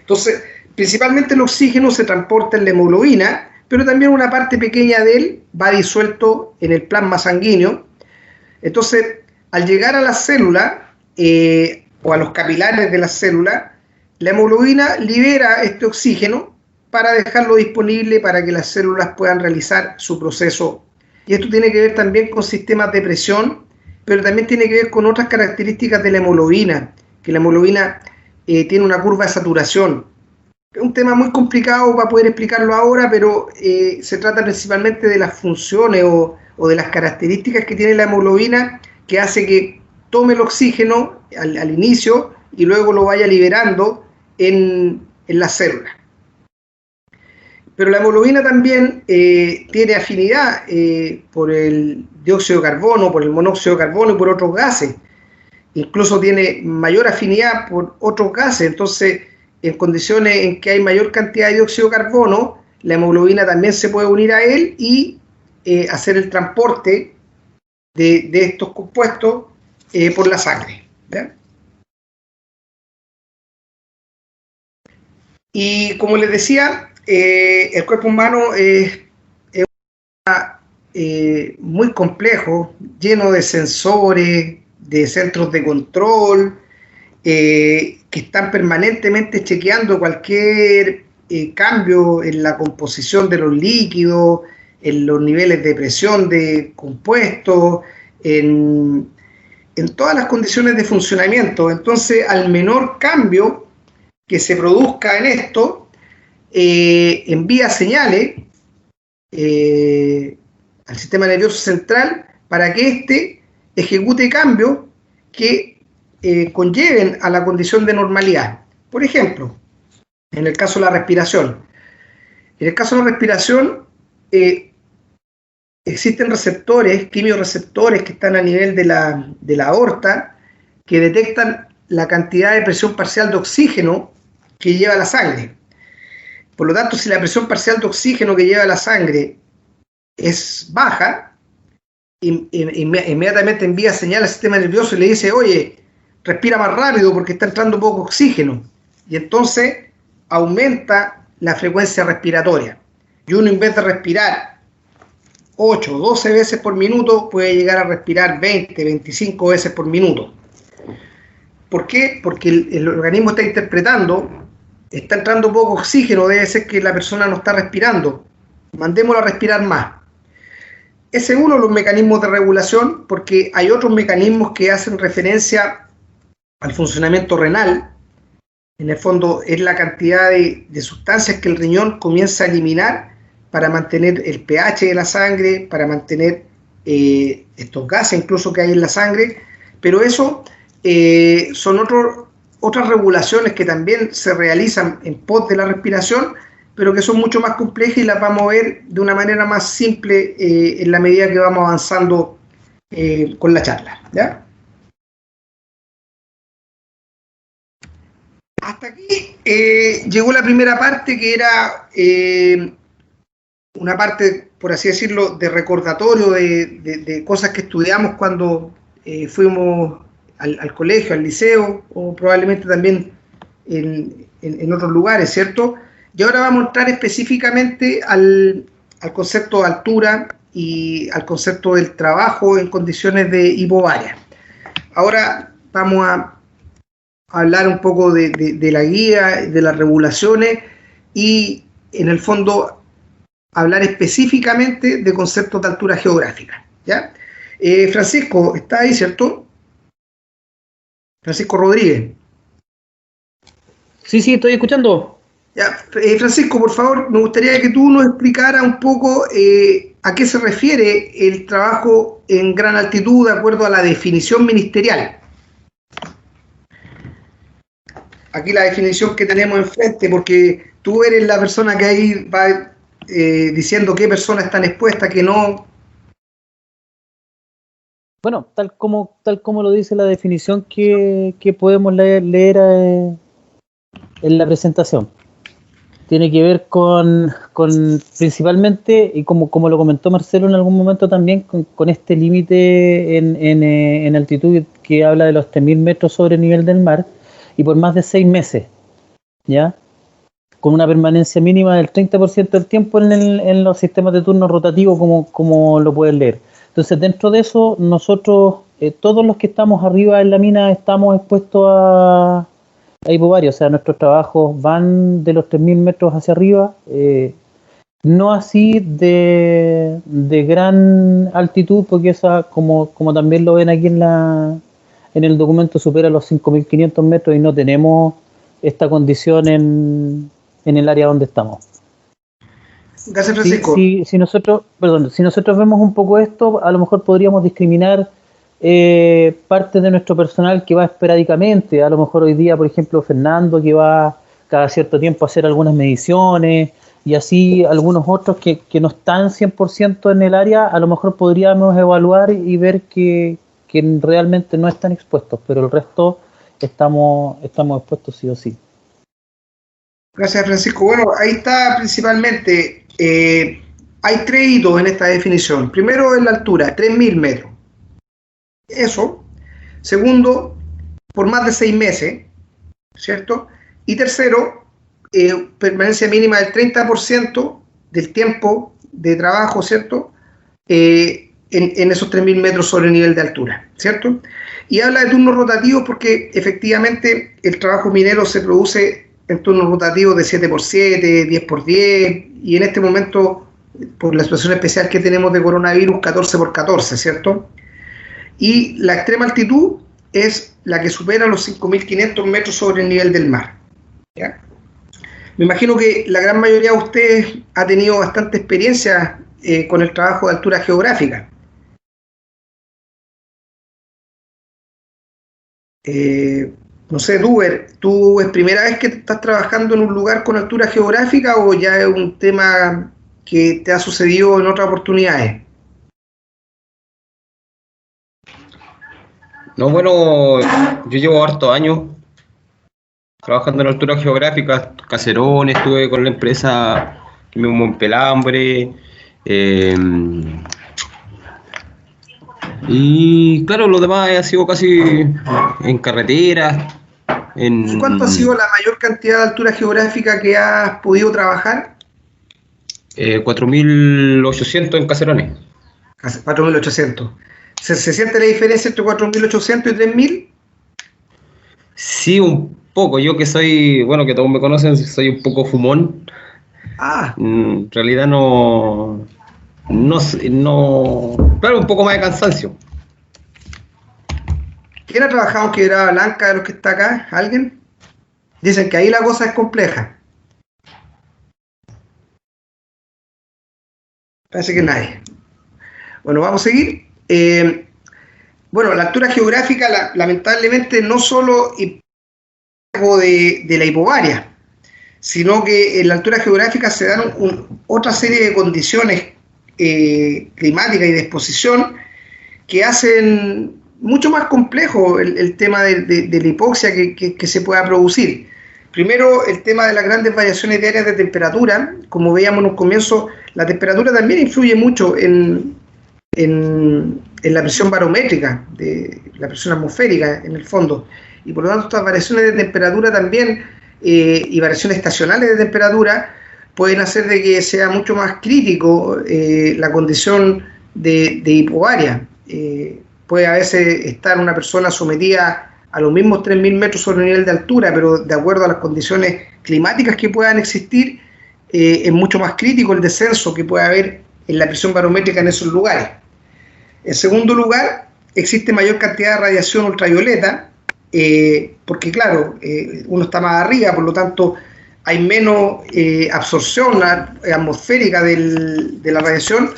Entonces, principalmente el oxígeno se transporta en la hemoglobina, pero también una parte pequeña de él va disuelto en el plasma sanguíneo. Entonces, al llegar a la célula o a los capilares de la célula, la hemoglobina libera este oxígeno para dejarlo disponible para que las células puedan realizar su proceso. Y esto tiene que ver también con sistemas de presión, pero también tiene que ver con otras características de la hemoglobina, que la hemoglobina tiene una curva de saturación. Es un tema muy complicado para poder explicarlo ahora, pero se trata principalmente de las funciones o de las características que tiene la hemoglobina, que hace que tome el oxígeno al inicio y luego lo vaya liberando en la célula. Pero la hemoglobina también tiene afinidad por el dióxido de carbono, por el monóxido de carbono y por otros gases. Incluso tiene mayor afinidad por otros gases. Entonces, en condiciones en que hay mayor cantidad de dióxido de carbono, la hemoglobina también se puede unir a él y hacer el transporte de estos compuestos por la sangre, ¿ya? Y como les decía, el cuerpo humano es muy complejo, lleno de sensores, de centros de control, que están permanentemente chequeando cualquier cambio en la composición de los líquidos, en los niveles de presión de compuestos, en todas las condiciones de funcionamiento. Entonces, al menor cambio que se produzca en esto, envía señales al sistema nervioso central para que éste ejecute cambios que conlleven a la condición de normalidad. Por ejemplo, en el caso de la respiración. En el caso de la respiración, existen receptores, quimiorreceptores que están a nivel de la aorta, que detectan la cantidad de presión parcial de oxígeno que lleva la sangre. Por lo tanto, si la presión parcial de oxígeno que lleva la sangre es baja, inmediatamente envía señal al sistema nervioso y le dice: oye, respira más rápido porque está entrando poco oxígeno. Y entonces aumenta la frecuencia respiratoria. Y uno, en vez de respirar 8 o 12 veces por minuto, puede llegar a respirar 20, 25 veces por minuto. ¿Por qué? Porque el organismo está interpretando: está entrando poco oxígeno, debe ser que la persona no está respirando, mandémoslo a respirar más. Ese es uno de los mecanismos de regulación, porque hay otros mecanismos que hacen referencia al funcionamiento renal. En el fondo es la cantidad de sustancias que el riñón comienza a eliminar para mantener el pH de la sangre, para mantener estos gases incluso que hay en la sangre, pero eso son otras regulaciones que también se realizan en pos de la respiración, pero que son mucho más complejas y las vamos a ver de una manera más simple en la medida que vamos avanzando con la charla, ¿ya? hasta aquí llegó la primera parte, que era una parte, por así decirlo, de recordatorio de cosas que estudiamos cuando fuimos al colegio, al liceo, o probablemente también en otros lugares, ¿cierto? Y ahora vamos a entrar específicamente al concepto de altura y al concepto del trabajo en condiciones de hipobaria. Ahora vamos a hablar un poco de la guía, de las regulaciones y, en el fondo, hablar específicamente de conceptos de altura geográfica, ¿ya? Francisco, ¿está ahí, cierto? Francisco Rodríguez. Sí, estoy escuchando. Ya, Francisco, por favor, me gustaría que tú nos explicaras un poco a qué se refiere el trabajo en gran altitud de acuerdo a la definición ministerial. Aquí la definición que tenemos enfrente, porque tú eres la persona que ahí va diciendo qué personas están expuestas, qué no. Bueno, tal como lo dice la definición que podemos leer en la presentación. Tiene que ver con principalmente, y como lo comentó Marcelo en algún momento también, con este límite en altitud que habla de los 3.000 metros sobre el nivel del mar, y por más de 6 meses, ¿ya? Con una permanencia mínima del 30% del tiempo en los sistemas de turno rotativo, como lo pueden leer. Entonces, dentro de eso, nosotros, todos los que estamos arriba en la mina, estamos expuestos a hipobaria, o sea, nuestros trabajos van de los 3.000 metros hacia arriba, no así de gran altitud, porque esa, como también lo ven aquí en el documento, supera los 5.500 metros y no tenemos esta condición en el área donde estamos. Gracias, Francisco. Si nosotros vemos un poco esto, a lo mejor podríamos discriminar parte de nuestro personal que va esporádicamente. A lo mejor hoy día, por ejemplo, Fernando, que va cada cierto tiempo a hacer algunas mediciones, y así algunos otros que no están 100% en el área, a lo mejor podríamos evaluar y ver que realmente no están expuestos, pero el resto estamos expuestos sí o sí. Gracias, Francisco. Bueno, ahí está principalmente. Hay 3 hitos en esta definición. Primero, en la altura, 3.000 metros. Eso. Segundo, por más de 6 meses, ¿cierto? Y tercero, permanencia mínima del 30% del tiempo de trabajo, ¿cierto? En esos 3.000 metros sobre el nivel de altura, ¿cierto? Y habla de turnos rotativos porque efectivamente el trabajo minero se produce en turnos rotativos de 7x7, 10x10, y en este momento, por la situación especial que tenemos de coronavirus, 14x14, ¿cierto? Y la extrema altitud es la que supera los 5.500 metros sobre el nivel del mar, ¿ya? Me imagino que la gran mayoría de ustedes ha tenido bastante experiencia con el trabajo de altura geográfica. No sé, Duber, ¿tú es primera vez que estás trabajando en un lugar con altura geográfica o ya es un tema que te ha sucedido en otras oportunidades? No, bueno, yo llevo hartos años trabajando en altura geográfica, Caserones, estuve con la empresa mismo en Pelambre, y claro, lo demás ha sido casi en carreteras. ¿Y cuánto ha sido la mayor cantidad de altura geográfica que has podido trabajar? 4.800 en Caserones. 4.800. ¿Se siente la diferencia entre 4.800 y 3.000? Sí, un poco. Yo que soy, bueno, que todos me conocen, soy un poco fumón. En realidad no, claro, un poco más de cansancio. ¿Quién ha trabajado en Quebrada Blanca de los que está acá? ¿Alguien? Dicen que ahí la cosa es compleja. Parece que nadie. Bueno, vamos a seguir. Bueno, la altura geográfica, lamentablemente, no solo de la hipobaria, sino que en la altura geográfica se dan otra serie de condiciones climáticas y de exposición que hacen mucho más complejo el tema de la hipoxia que se pueda producir. Primero, el tema de las grandes variaciones diarias de temperatura. Como veíamos en un comienzo, la temperatura también influye mucho en la presión barométrica, de la presión atmosférica en el fondo. Y por lo tanto, estas variaciones de temperatura también y variaciones estacionales de temperatura pueden hacer de que sea mucho más crítico la condición de hipobaria. Puede a veces estar una persona sometida a los mismos 3.000 metros sobre el nivel de altura, pero de acuerdo a las condiciones climáticas que puedan existir, es mucho más crítico el descenso que puede haber en la presión barométrica en esos lugares. En segundo lugar, existe mayor cantidad de radiación ultravioleta, porque claro, uno está más arriba, por lo tanto hay menos absorción atmosférica de la radiación,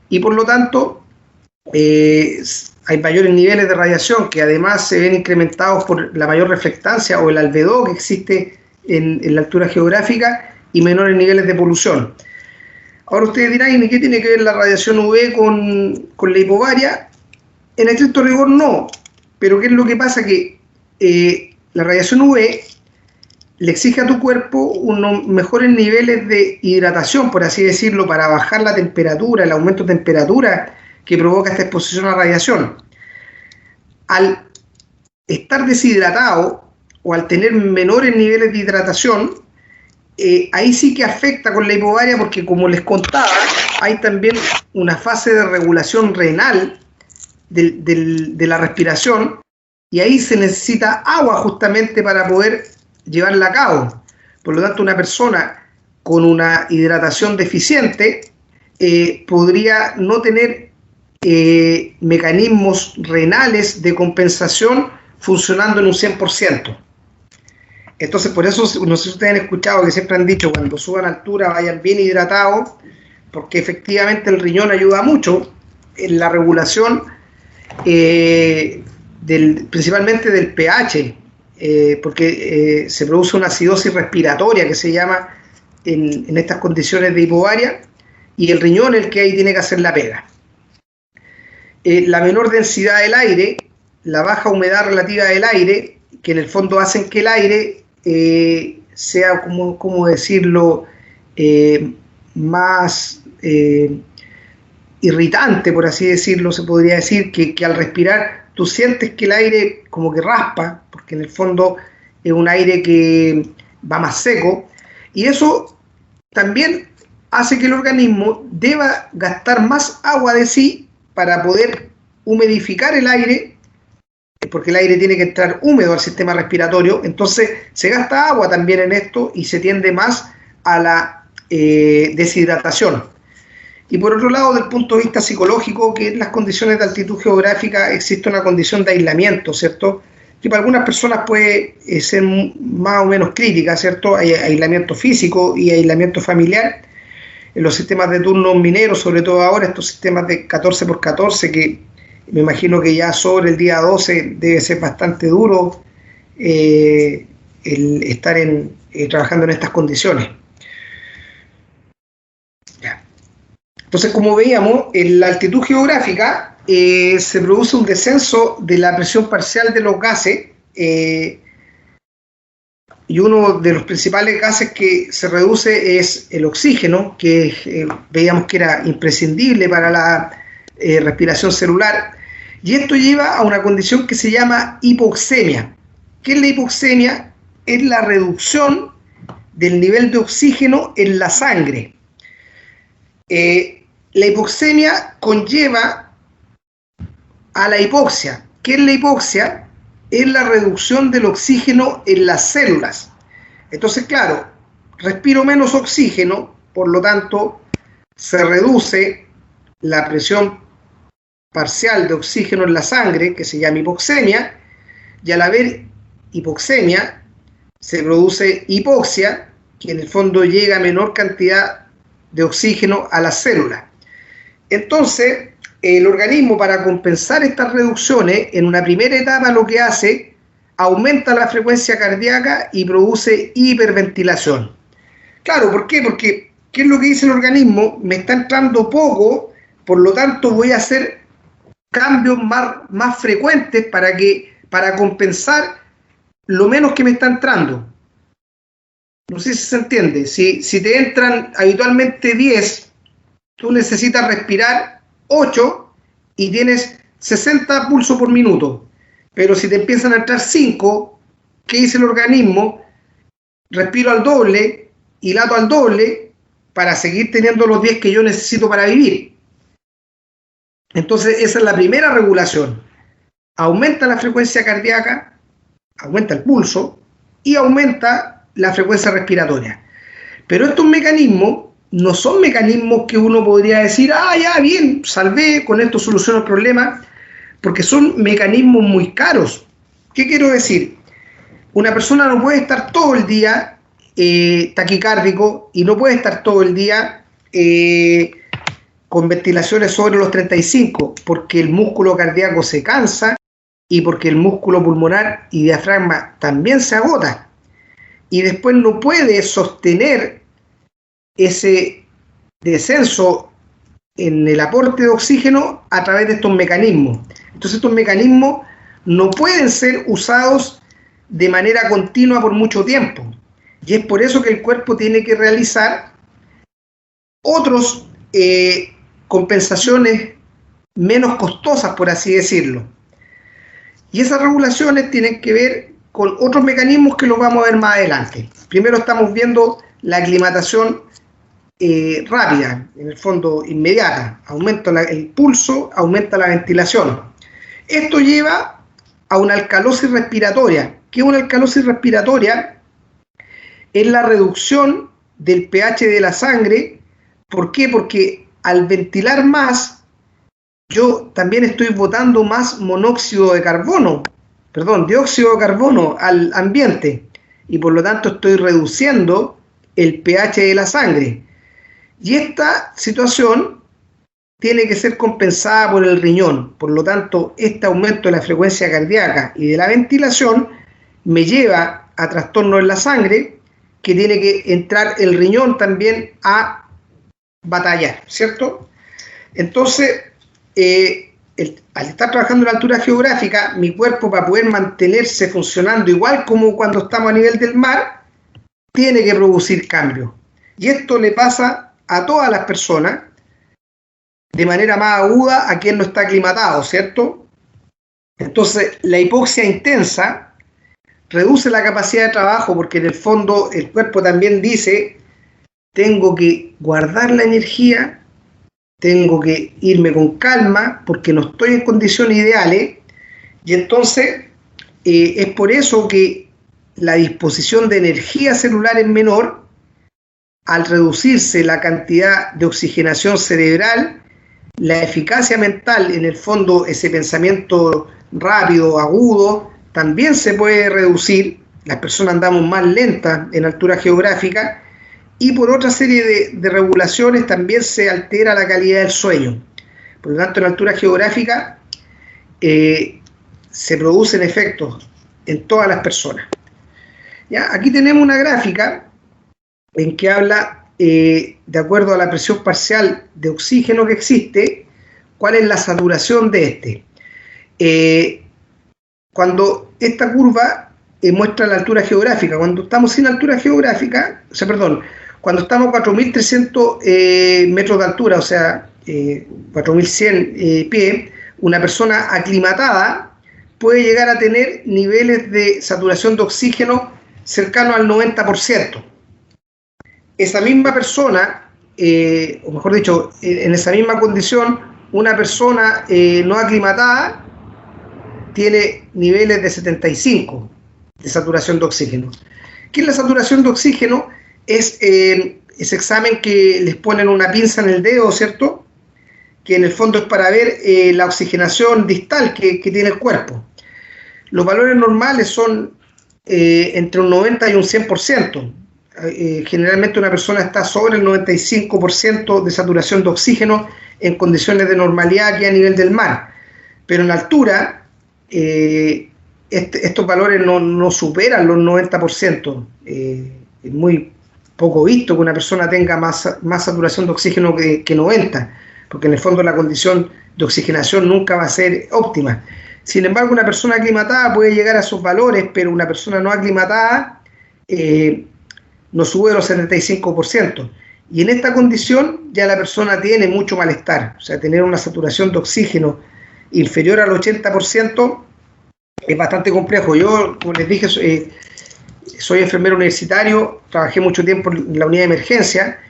y por lo tanto hay mayores niveles de radiación que además se ven incrementados por la mayor reflectancia o el albedo que existe en la altura geográfica y menores niveles de polución. Ahora ustedes dirán, ¿y qué tiene que ver la radiación UV con la hipobaria? En estricto rigor no, pero ¿qué es lo que pasa? Que la radiación UV le exige a tu cuerpo unos mejores niveles de hidratación, por así decirlo, para bajar la temperatura, el aumento de temperatura que provoca esta exposición a radiación. Al estar deshidratado o al tener menores niveles de hidratación, ahí sí que afecta con la hipobaria, porque como les contaba, hay también una fase de regulación renal de la respiración, y ahí se necesita agua justamente para poder llevarla a cabo. Por lo tanto, una persona con una hidratación deficiente podría no tener mecanismos renales de compensación funcionando en un 100%. Entonces, por eso, no sé si ustedes han escuchado que siempre han dicho, cuando suban a altura vayan bien hidratados, porque efectivamente el riñón ayuda mucho en la regulación principalmente del pH, porque se produce una acidosis respiratoria que se llama en estas condiciones de hipobaria, y el riñón es el que ahí tiene que hacer la pega. La menor densidad del aire, la baja humedad relativa del aire, que en el fondo hacen que el aire sea, ¿cómo decirlo?, más irritante, por así decirlo, se podría decir, que al respirar tú sientes que el aire como que raspa, porque en el fondo es un aire que va más seco, y eso también hace que el organismo deba gastar más agua de sí para poder humidificar el aire, porque el aire tiene que entrar húmedo al sistema respiratorio. Entonces se gasta agua también en esto y se tiende más a la deshidratación. Y por otro lado, desde el punto de vista psicológico, que en las condiciones de altitud geográfica existe una condición de aislamiento, ¿cierto?, que para algunas personas puede ser más o menos crítica, ¿cierto? Hay aislamiento físico y aislamiento familiar. En los sistemas de turnos mineros, sobre todo ahora, estos sistemas de 14×14, que me imagino que ya sobre el día 12 debe ser bastante duro el estar trabajando en estas condiciones. Ya. Entonces, como veíamos, en la altitud geográfica se produce un descenso de la presión parcial de los gases, y uno de los principales gases que se reduce es el oxígeno, que veíamos que era imprescindible para la respiración celular, y esto lleva a una condición que se llama hipoxemia. ¿Qué es la hipoxemia? Es la reducción del nivel de oxígeno en la sangre. La hipoxemia conlleva a la hipoxia. ¿Qué es la hipoxia? Es la reducción del oxígeno en las células. Entonces, claro, respiro menos oxígeno, por lo tanto, se reduce la presión parcial de oxígeno en la sangre, que se llama hipoxemia, y al haber hipoxemia, se produce hipoxia, que en el fondo llega a menor cantidad de oxígeno a las células. Entonces, el organismo, para compensar estas reducciones, en una primera etapa lo que hace, aumenta la frecuencia cardíaca y produce hiperventilación. Claro, ¿por qué? Porque, ¿qué es lo que dice el organismo? Me está entrando poco, por lo tanto voy a hacer cambios más frecuentes para compensar lo menos que me está entrando. No sé si se entiende. Si te entran habitualmente 10, tú necesitas respirar 8 y tienes 60 pulsos por minuto. Pero si te empiezan a entrar 5, ¿qué dice el organismo? Respiro al doble y lato al doble para seguir teniendo los 10 que yo necesito para vivir. Entonces, esa es la primera regulación. Aumenta la frecuencia cardíaca, aumenta el pulso y aumenta la frecuencia respiratoria. Pero estos mecanismos no son mecanismos que uno podría decir, ya, bien, salvé, con esto soluciono el problema, porque son mecanismos muy caros. ¿Qué quiero decir? Una persona no puede estar todo el día taquicárdico y no puede estar todo el día con ventilaciones sobre los 35, porque el músculo cardíaco se cansa y porque el músculo pulmonar y diafragma también se agota. Y después no puede sostener ese descenso en el aporte de oxígeno a través de estos mecanismos. Entonces estos mecanismos no pueden ser usados de manera continua por mucho tiempo. Y es por eso que el cuerpo tiene que realizar otras compensaciones menos costosas, por así decirlo. Y esas regulaciones tienen que ver con otros mecanismos que los vamos a ver más adelante. Primero estamos viendo la aclimatación rápida, en el fondo inmediata. Aumenta el pulso, aumenta la ventilación. Esto lleva a una alcalosis respiratoria. ¿Qué es una alcalosis respiratoria? Es la reducción del pH de la sangre. ¿Por qué? Porque al ventilar más, yo también estoy botando más dióxido de carbono al ambiente, y por lo tanto estoy reduciendo el pH de la sangre. Y esta situación tiene que ser compensada por el riñón. Por lo tanto, este aumento de la frecuencia cardíaca y de la ventilación me lleva a trastornos en la sangre, que tiene que entrar el riñón también a batallar, ¿cierto? Entonces, al estar trabajando en altura geográfica, mi cuerpo, para poder mantenerse funcionando igual como cuando estamos a nivel del mar, tiene que producir cambios. Y esto le pasa a todas las personas, de manera más aguda a quien no está aclimatado, ¿cierto? Entonces, la hipoxia intensa reduce la capacidad de trabajo, porque en el fondo el cuerpo también dice, tengo que guardar la energía, tengo que irme con calma, porque no estoy en condiciones ideales, y entonces es por eso que la disposición de energía celular es menor. Al reducirse la cantidad de oxigenación cerebral, la eficacia mental, en el fondo ese pensamiento rápido, agudo, también se puede reducir. Las personas andamos más lentas en altura geográfica, y por otra serie de regulaciones también se altera la calidad del sueño. Por lo tanto, en altura geográfica se producen efectos en todas las personas. ¿Ya? Aquí tenemos una gráfica en que habla, de acuerdo a la presión parcial de oxígeno que existe, cuál es la saturación de este. Cuando esta curva muestra la altura geográfica, cuando estamos sin altura geográfica, cuando estamos a 4.300 metros de altura, o sea, 4.100 pies, una persona aclimatada puede llegar a tener niveles de saturación de oxígeno cercano al 90%. Esa misma persona, o mejor dicho, en esa misma condición, una persona no aclimatada tiene niveles de 75 de saturación de oxígeno. ¿Qué es la saturación de oxígeno? Es ese examen que les ponen una pinza en el dedo, ¿cierto? Que en el fondo es para ver la oxigenación distal que tiene el cuerpo. Los valores normales son entre un 90 y un 100%. Generalmente una persona está sobre el 95% de saturación de oxígeno en condiciones de normalidad aquí a nivel del mar. Pero en la altura, estos valores no superan los 90%. Es muy poco visto que una persona tenga más saturación de oxígeno que 90, porque en el fondo la condición de oxigenación nunca va a ser óptima. Sin embargo, una persona aclimatada puede llegar a esos valores, pero una persona no aclimatada no sube a los 75%. Y en esta condición ya la persona tiene mucho malestar. O sea, tener una saturación de oxígeno inferior al 80% es bastante complejo. Yo, como les dije, soy enfermero universitario, trabajé mucho tiempo en la unidad de emergencia,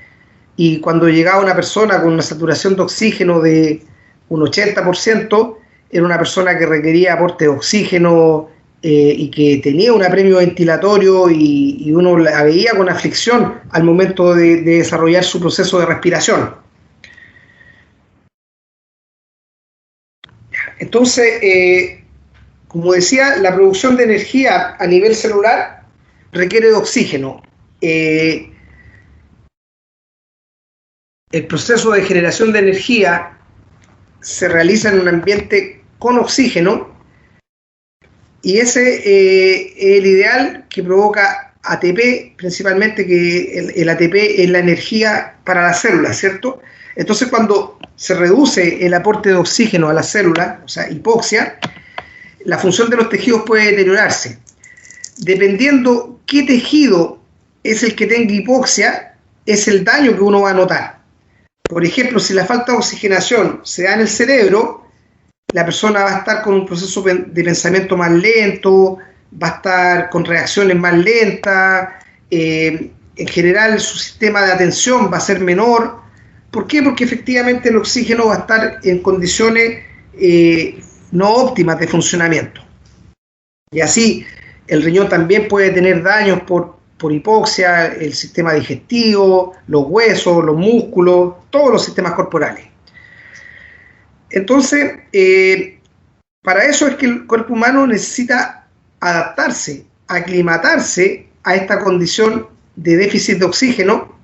y cuando llegaba una persona con una saturación de oxígeno de un 80%, era una persona que requería aporte de oxígeno y que tenía un apremio ventilatorio, y uno la veía con aflicción al momento de desarrollar su proceso de respiración. Entonces, como decía, la producción de energía a nivel celular requiere de oxígeno. El proceso de generación de energía se realiza en un ambiente con oxígeno, y ese es el ideal que provoca ATP, principalmente, que el ATP es la energía para las células, ¿cierto? Entonces, cuando se reduce el aporte de oxígeno a las células, o sea, hipoxia, la función de los tejidos puede deteriorarse. Dependiendo qué tejido es el que tenga hipoxia, es el daño que uno va a notar. Por ejemplo, si la falta de oxigenación se da en el cerebro, la persona va a estar con un proceso de pensamiento más lento, va a estar con reacciones más lentas, en general su sistema de atención va a ser menor. ¿Por qué? Porque efectivamente el oxígeno va a estar en condiciones no óptimas de funcionamiento. Y así el riñón también puede tener daños por hipoxia, el sistema digestivo, los huesos, los músculos, todos los sistemas corporales. Entonces, para eso es que el cuerpo humano necesita adaptarse, aclimatarse a esta condición de déficit de oxígeno,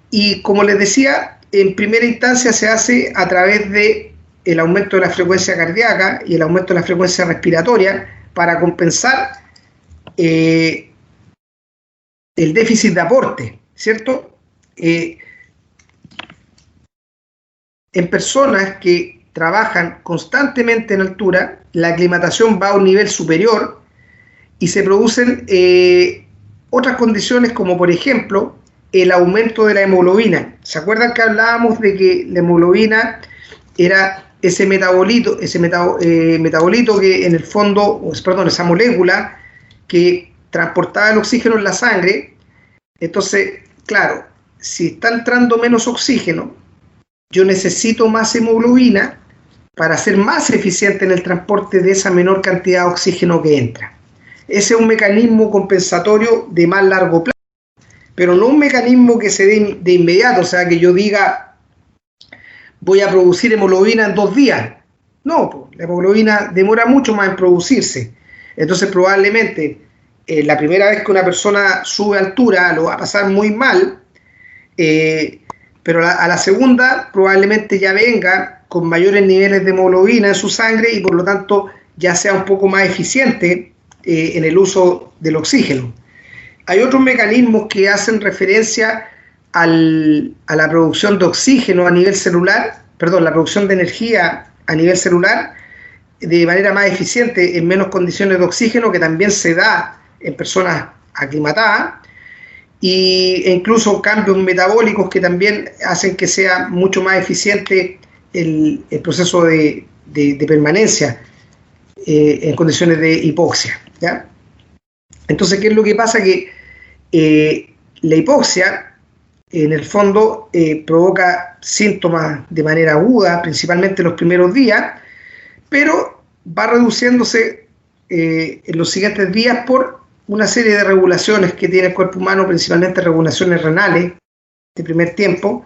y como les decía, en primera instancia se hace a través de el aumento de la frecuencia cardíaca y el aumento de la frecuencia respiratoria para compensar el déficit de aporte, ¿cierto? En personas que trabajan constantemente en altura, la aclimatación va a un nivel superior y se producen otras condiciones, como por ejemplo el aumento de la hemoglobina. ¿Se acuerdan que hablábamos de que la hemoglobina era ese metabolito que en el fondo, perdón, esa molécula que transportaba el oxígeno en la sangre? Entonces, claro, si está entrando menos oxígeno, yo necesito más hemoglobina para ser más eficiente en el transporte de esa menor cantidad de oxígeno que entra. Ese es un mecanismo compensatorio de más largo plazo, pero no un mecanismo que se dé de inmediato, o sea, que yo diga, voy a producir hemoglobina en 2 días. No, pues, la hemoglobina demora mucho más en producirse. Entonces, probablemente, la primera vez que una persona sube altura lo va a pasar muy mal, pero a la segunda probablemente ya venga con mayores niveles de hemoglobina en su sangre y por lo tanto ya sea un poco más eficiente en el uso del oxígeno. Hay otros mecanismos que hacen referencia a la producción de oxígeno a nivel celular, perdón, la producción de energía a nivel celular de manera más eficiente en menos condiciones de oxígeno, que también se da en personas aclimatadas, e incluso cambios metabólicos que también hacen que sea mucho más eficiente el proceso de permanencia en condiciones de hipoxia, ¿ya? Entonces, ¿qué es lo que pasa? Que la hipoxia, en el fondo, provoca síntomas de manera aguda, principalmente en los primeros días, pero va reduciéndose en los siguientes días por una serie de regulaciones que tiene el cuerpo humano, principalmente regulaciones renales de primer tiempo.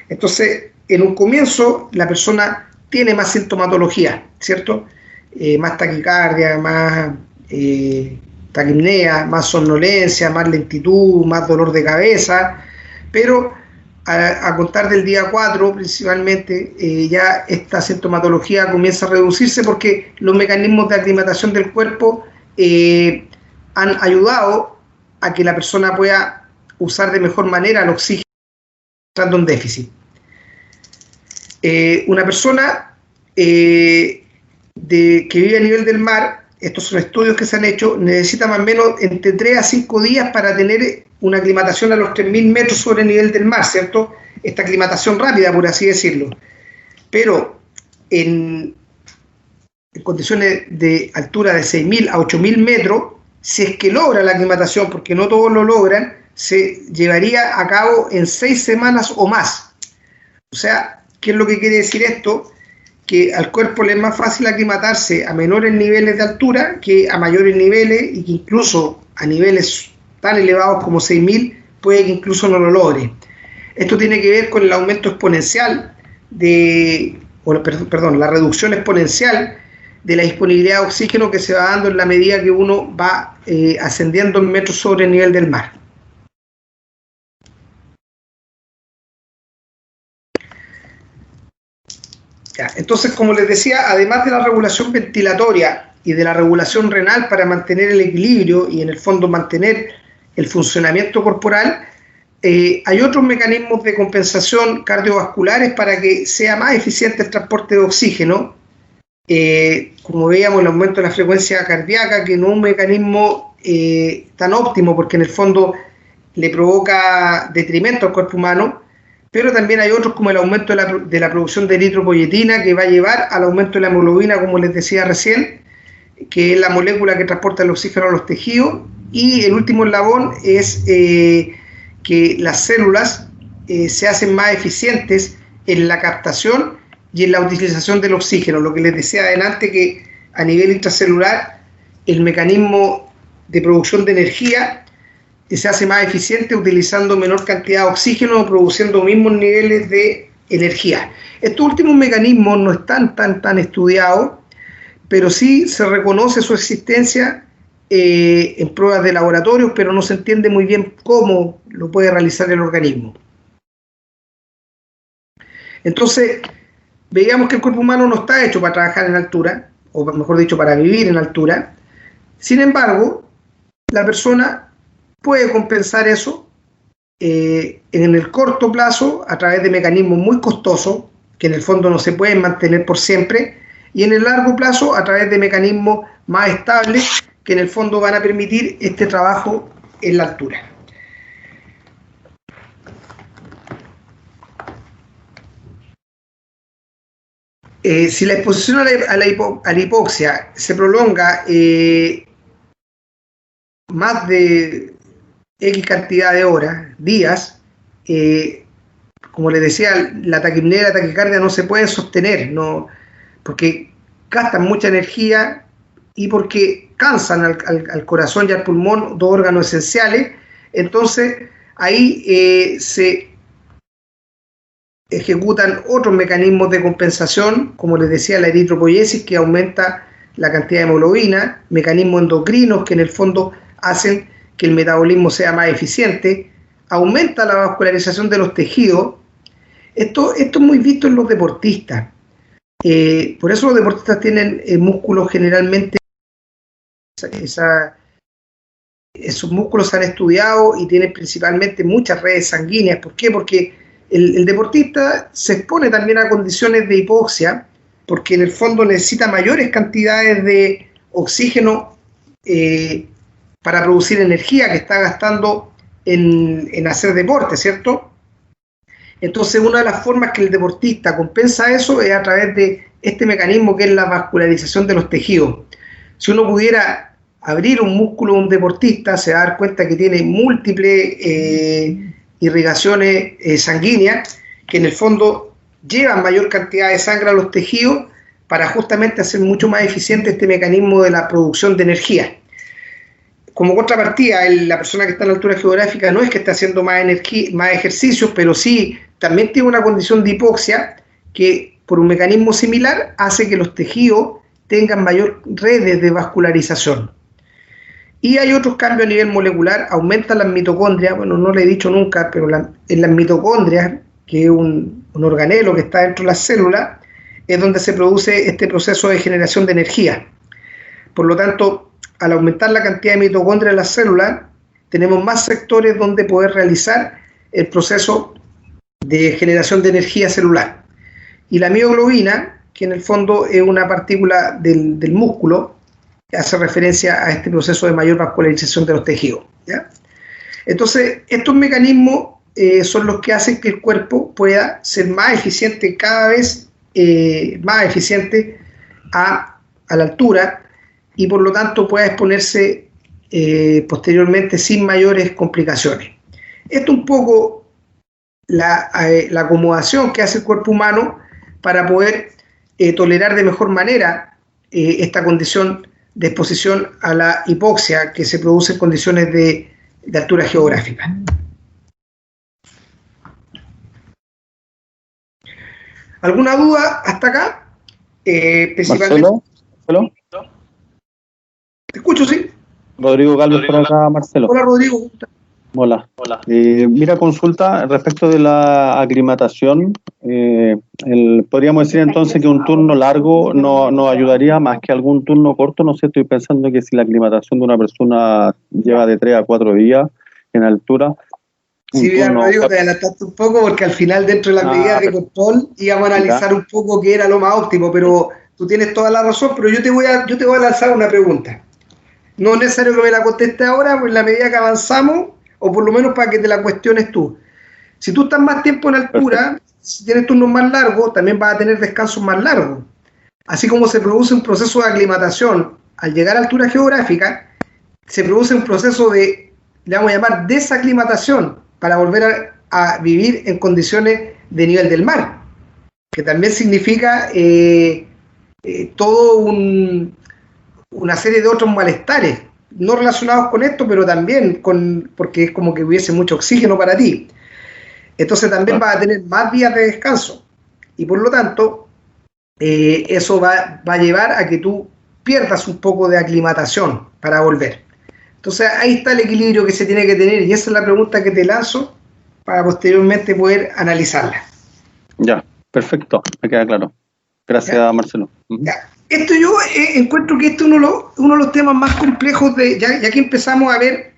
Entonces, en un comienzo, la persona tiene más sintomatología, ¿cierto? Más taquicardia, más taquipnea, más somnolencia, más lentitud, más dolor de cabeza, pero a contar del día 4 principalmente ya esta sintomatología comienza a reducirse porque los mecanismos de aclimatación del cuerpo han ayudado a que la persona pueda usar de mejor manera el oxígeno entrando en déficit. Una persona que vive a nivel del mar estos son estudios que se han hecho, necesita más o menos entre 3 a 5 días para tener una aclimatación a los 3.000 metros sobre el nivel del mar, ¿cierto? Esta aclimatación rápida, por así decirlo. Pero en condiciones de altura de 6.000 a 8.000 metros, si es que logra la aclimatación, porque no todos lo logran, se llevaría a cabo en 6 semanas o más. O sea, ¿qué es lo que quiere decir esto? Que al cuerpo le es más fácil aclimatarse a menores niveles de altura que a mayores niveles, y que incluso a niveles tan elevados como 6.000 puede que incluso no lo logre. Esto tiene que ver con el aumento exponencial la reducción exponencial de la disponibilidad de oxígeno que se va dando en la medida que uno va ascendiendo en metros sobre el nivel del mar. Ya, entonces, como les decía, además de la regulación ventilatoria y de la regulación renal para mantener el equilibrio y en el fondo mantener el funcionamiento corporal, hay otros mecanismos de compensación cardiovasculares para que sea más eficiente el transporte de oxígeno, como veíamos, el aumento de la frecuencia cardíaca, que no es un mecanismo tan óptimo porque en el fondo le provoca detrimento al cuerpo humano, pero también hay otros como el aumento de la producción de eritropoyetina, que va a llevar al aumento de la hemoglobina, como les decía recién, que es la molécula que transporta el oxígeno a los tejidos, y el último eslabón es que las células se hacen más eficientes en la captación y en la utilización del oxígeno, lo que les decía adelante, que a nivel intracelular el mecanismo de producción de energía se hace más eficiente utilizando menor cantidad de oxígeno, produciendo mismos niveles de energía. Estos últimos mecanismos no están tan estudiados, pero sí se reconoce su existencia en pruebas de laboratorio, pero no se entiende muy bien cómo lo puede realizar el organismo. Entonces, veíamos que el cuerpo humano no está hecho para trabajar en altura, o mejor dicho, para vivir en altura. Sin embargo, la persona puede compensar eso en el corto plazo a través de mecanismos muy costosos, que en el fondo no se pueden mantener por siempre, y en el largo plazo a través de mecanismos más estables, que en el fondo van a permitir este trabajo en la altura. Si la exposición a la hipoxia se prolonga más de X cantidad de horas, días, como les decía, la taquipnea y la taquicardia no se pueden sostener, porque gastan mucha energía y porque cansan al corazón y al pulmón, dos órganos esenciales. Entonces ahí se ejecutan otros mecanismos de compensación, como les decía, la eritropoiesis, que aumenta la cantidad de hemoglobina, mecanismos endocrinos que en el fondo hacen que el metabolismo sea más eficiente, aumenta la vascularización de los tejidos. Esto es muy visto en los deportistas. Por eso los deportistas tienen músculos generalmente, esos músculos se han estudiado y tienen principalmente muchas redes sanguíneas. ¿Por qué? Porque el deportista se expone también a condiciones de hipoxia, porque en el fondo necesita mayores cantidades de oxígeno para producir energía que está gastando en hacer deporte, ¿cierto? Entonces, una de las formas que el deportista compensa eso es a través de este mecanismo que es la vascularización de los tejidos. Si uno pudiera abrir un músculo de un deportista, se va a dar cuenta que tiene múltiples irrigaciones sanguíneas que en el fondo llevan mayor cantidad de sangre a los tejidos para justamente hacer mucho más eficiente este mecanismo de la producción de energía. Como contrapartida, la persona que está en la altura geográfica no es que esté haciendo más ejercicios, pero sí también tiene una condición de hipoxia que por un mecanismo similar hace que los tejidos tengan mayor redes de vascularización. Y hay otros cambios a nivel molecular, aumentan las mitocondrias, bueno, no lo he dicho nunca, pero en las mitocondrias, que es un organelo que está dentro de las células, es donde se produce este proceso de generación de energía. Por lo tanto, al aumentar la cantidad de mitocondrias en las células, tenemos más sectores donde poder realizar el proceso de generación de energía celular. Y la mioglobina, que en el fondo es una partícula del músculo, hace referencia a este proceso de mayor vascularización de los tejidos, ¿ya? Entonces, estos mecanismos son los que hacen que el cuerpo pueda ser más eficiente, cada vez más eficiente a la altura, y por lo tanto pueda exponerse posteriormente sin mayores complicaciones. Esto un poco la acomodación que hace el cuerpo humano para poder tolerar de mejor manera esta condición de exposición a la hipoxia que se produce en condiciones de altura geográfica. ¿Alguna duda hasta acá? Principalmente... Marcelo. ¿Te escucho, sí? Rodrigo Galvez por acá, Marcelo. Hola, Rodrigo. Hola. Mira, consulta respecto de la aclimatación. Podríamos decir entonces que un turno largo no ayudaría más que algún turno corto. No sé, estoy pensando que si la aclimatación de una persona lleva de 3 a 4 días en altura. Sí, mira, Rodrigo, te adelantaste un poco porque al final, dentro de las medidas de control, íbamos a analizar un poco qué era lo más óptimo, pero tú tienes toda la razón. Pero yo te voy a lanzar una pregunta. No es necesario que me la contestes ahora, pues en la medida que avanzamos, o por lo menos para que te la cuestiones tú. Si tú estás más tiempo en altura, si tienes turnos más largos, también vas a tener descansos más largos. Así como se produce un proceso de aclimatación al llegar a altura geográfica, se produce un proceso de, le vamos a llamar, desaclimatación, para volver a vivir en condiciones de nivel del mar, que también significa todo una serie de otros malestares, no relacionados con esto, pero también porque es como que hubiese mucho oxígeno para ti. Entonces también vas a tener más días de descanso, y por lo tanto eso va a llevar a que tú pierdas un poco de aclimatación para volver. Entonces ahí está el equilibrio que se tiene que tener, y esa es la pregunta que te lanzo para posteriormente poder analizarla. Ya, perfecto, me queda claro. Gracias, ¿ya? Marcelo. Ya. Esto yo encuentro que este es uno de los temas más complejos, ya que empezamos a ver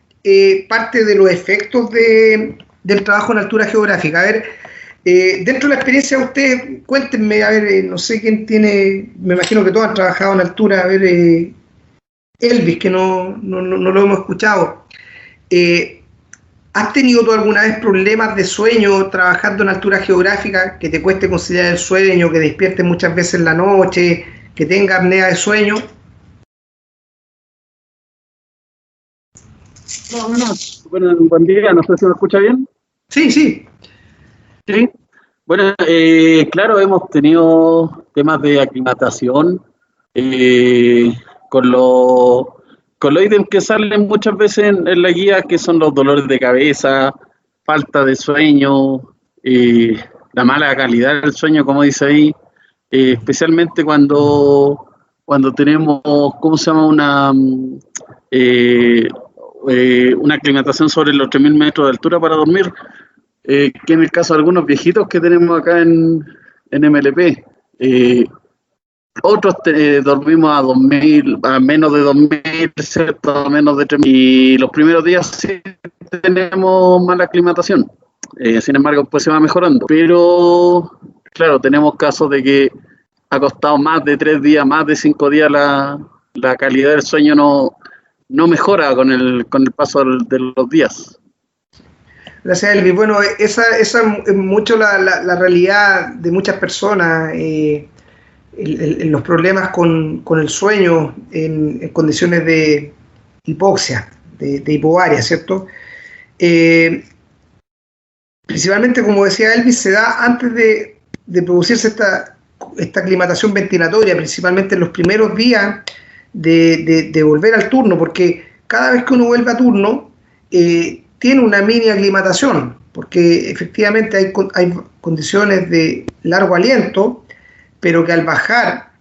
parte de los efectos del trabajo en altura geográfica. A ver, dentro de la experiencia de ustedes, cuéntenme, a ver, no sé quién tiene, me imagino que todos han trabajado en altura, a ver, Elvis, que no lo hemos escuchado. ¿Has tenido tú alguna vez problemas de sueño trabajando en altura geográfica, que te cueste conciliar el sueño, que despiertes muchas veces en la noche, que tenga apnea de sueño? Bueno, buen día, no sé si me escucha bien. Sí. Sí. Bueno, claro, hemos tenido temas de aclimatación con los ítems que salen muchas veces en la guía, que son los dolores de cabeza, falta de sueño, la mala calidad del sueño, como dice ahí. Especialmente cuando tenemos, ¿cómo se llama? Una aclimatación sobre los 3.000 metros de altura para dormir, que en el caso de algunos viejitos que tenemos acá en MLP, otros dormimos a 2.000, a menos de 2.000, ¿cierto? A menos de 3.000, y los primeros días sí tenemos mala aclimatación. Sin embargo, pues se va mejorando, pero claro, tenemos casos de que ha costado más de 3 días, más de 5 días, la calidad del sueño no mejora con el paso de los días. Gracias, Elvis. Bueno, esa es mucho la realidad de muchas personas, los problemas con el sueño en condiciones de hipoxia, de hipobaria, ¿cierto? Principalmente, como decía Elvis, se da antes de producirse esta aclimatación ventilatoria, principalmente en los primeros días de volver al turno, porque cada vez que uno vuelve a turno tiene una mini aclimatación, porque efectivamente hay condiciones de largo aliento, pero que al bajar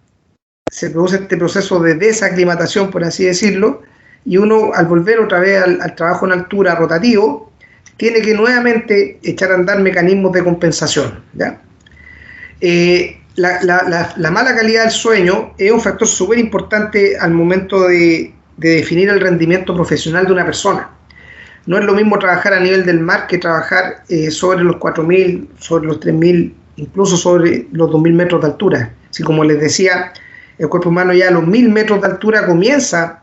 se produce este proceso de desaclimatación, por así decirlo, y uno al volver otra vez al trabajo en altura rotativo tiene que echar a andar mecanismos de compensación, ¿ya? La mala calidad del sueño es un factor súper importante al momento de definir el rendimiento profesional de una persona. No es lo mismo trabajar a nivel del mar que trabajar sobre los 4.000, sobre los 3.000, incluso sobre los 2.000 metros de altura. Así como les decía, El cuerpo humano ya a los 1000 metros de altura comienza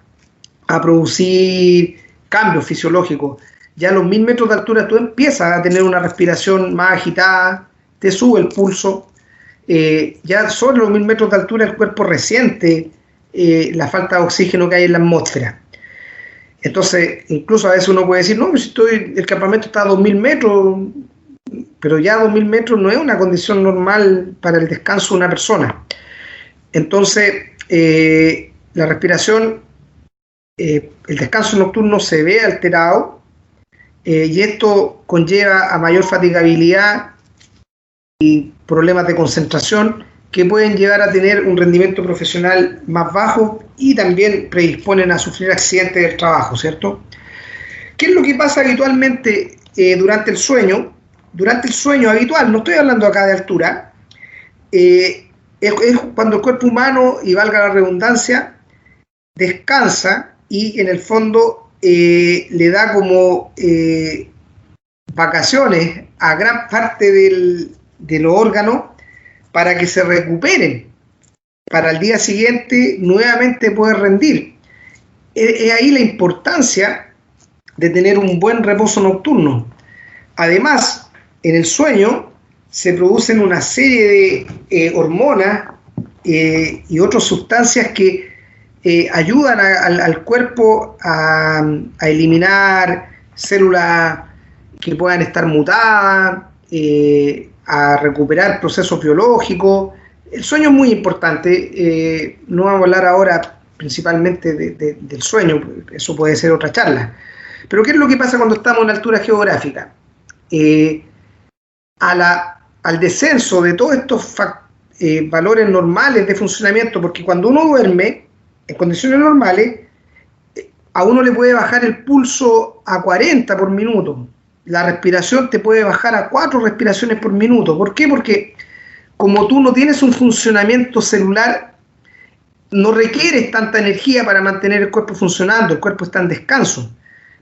a producir cambios fisiológicos. Ya a los 1000 metros de altura tú empiezas a tener una respiración más agitada, te sube el pulso. Ya sobre los 1000 metros de altura el cuerpo resiente la falta de oxígeno que hay en la atmósfera. Entonces, incluso a veces uno puede decir, no, pues el campamento está a 2000 metros, pero ya 2000 metros no es una condición normal para el descanso de una persona. Entonces, la respiración, el descanso nocturno se ve alterado, y esto conlleva a mayor fatigabilidad y problemas de concentración que pueden llevar a tener un rendimiento profesional más bajo y también predisponen a sufrir accidentes del trabajo, ¿cierto? ¿Qué es lo que pasa habitualmente durante el sueño? Durante el sueño habitual, no estoy hablando acá de altura, es cuando el cuerpo humano, y valga la redundancia, descansa y en el fondo le da como vacaciones a gran parte de los órganos para que se recuperen, para el día siguiente nuevamente poder rendir. Es ahí la importancia de tener un buen reposo nocturno. Además, en el sueño se producen una serie de hormonas y otras sustancias que ayudan al cuerpo a eliminar células que puedan estar mutadas, a recuperar procesos biológicos. El sueño es muy importante. No vamos a hablar ahora principalmente del sueño, eso puede ser otra charla. Pero ¿qué es lo que pasa cuando estamos en altura geográfica? Al descenso de todos estos valores normales de funcionamiento, porque cuando uno duerme en condiciones normales, a uno le puede bajar el pulso a 40 por minuto. La respiración te puede bajar a 4 respiraciones por minuto. ¿Por qué? Porque como tú no tienes un funcionamiento celular, no requieres tanta energía para mantener el cuerpo funcionando, el cuerpo está en descanso.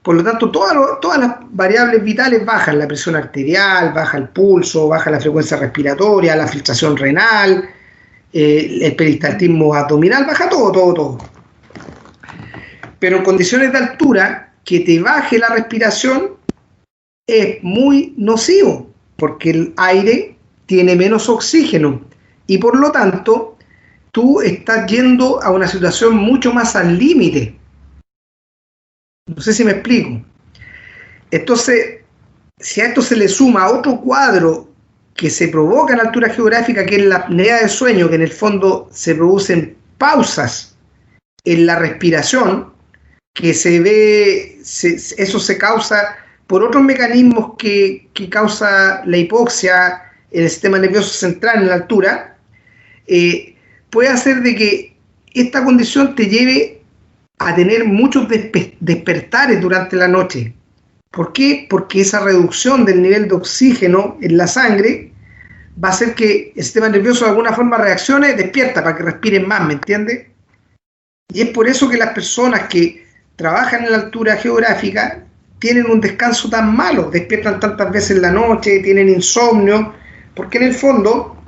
Por lo tanto, todas las variables vitales bajan, la presión arterial, baja el pulso, baja la frecuencia respiratoria, la filtración renal, el peristaltismo abdominal, baja todo. Pero en condiciones de altura, que te baje la respiración es muy nocivo, porque el aire tiene menos oxígeno y por lo tanto tú estás yendo a una situación mucho más al límite. No sé si me explico. Entonces, si a esto se le suma otro cuadro que se provoca en altura geográfica, que es la apnea del sueño, que en el fondo se producen pausas en la respiración, que se ve, eso se causa por otros mecanismos que causa la hipoxia en el sistema nervioso central en la altura, puede hacer de que esta condición te lleve a tener muchos despertares durante la noche. ¿Por qué? Porque esa reducción del nivel de oxígeno en la sangre va a hacer que el sistema nervioso de alguna forma reaccione, despierta para que respiren más, ¿me entiendes? Y es por eso que las personas que trabajan en la altura geográfica tienen un descanso tan malo, despiertan tantas veces en la noche, tienen insomnio, porque en el fondo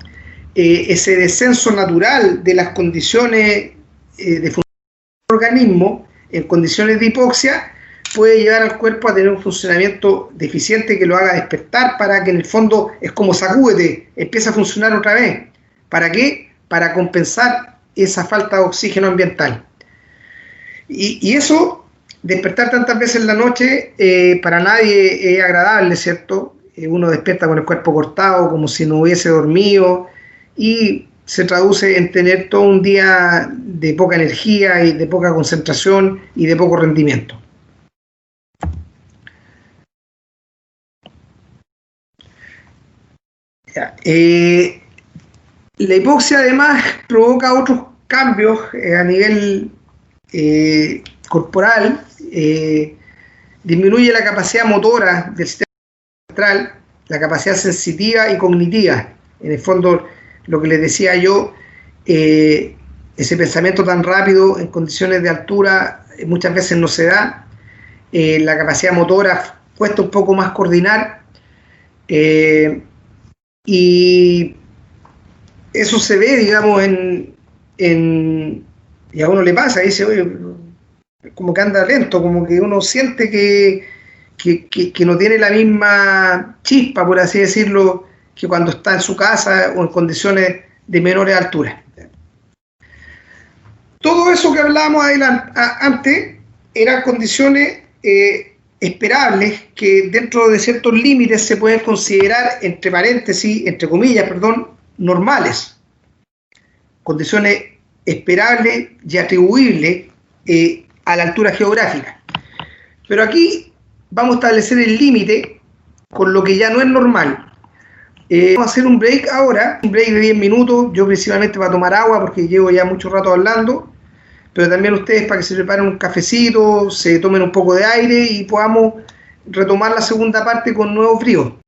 ese descenso natural de las condiciones de funcionamiento del organismo en condiciones de hipoxia puede llevar al cuerpo a tener un funcionamiento deficiente que lo haga despertar, para que en el fondo es como sacúdete, empieza a funcionar otra vez. ¿Para qué? Para compensar esa falta de oxígeno ambiental. Y eso, despertar tantas veces en la noche, para nadie es agradable, ¿cierto? Uno despierta con el cuerpo cortado, como si no hubiese dormido, y se traduce en tener todo un día de poca energía y de poca concentración y de poco rendimiento. La hipoxia además provoca otros cambios a nivel corporal, disminuye la capacidad motora del sistema central, la capacidad sensitiva y cognitiva. En el fondo, lo que les decía yo, ese pensamiento tan rápido en condiciones de altura muchas veces no se da, la capacidad motora cuesta un poco más coordinar, y eso se ve, digamos, en y a uno le pasa, dice, oye, como que anda lento, como que uno siente que no tiene la misma chispa, por así decirlo, que cuando está en su casa o en condiciones de menores alturas. Todo eso que hablábamos antes eran condiciones esperables que dentro de ciertos límites se pueden considerar, entre paréntesis, entre comillas, perdón, normales. Condiciones esperables y atribuibles a la altura geográfica. Pero aquí vamos a establecer el límite con lo que ya no es normal. Vamos a hacer un break ahora, un break de 10 minutos, yo principalmente para tomar agua porque llevo ya mucho rato hablando, pero también ustedes para que se preparen un cafecito, se tomen un poco de aire y podamos retomar la segunda parte con nuevo frío.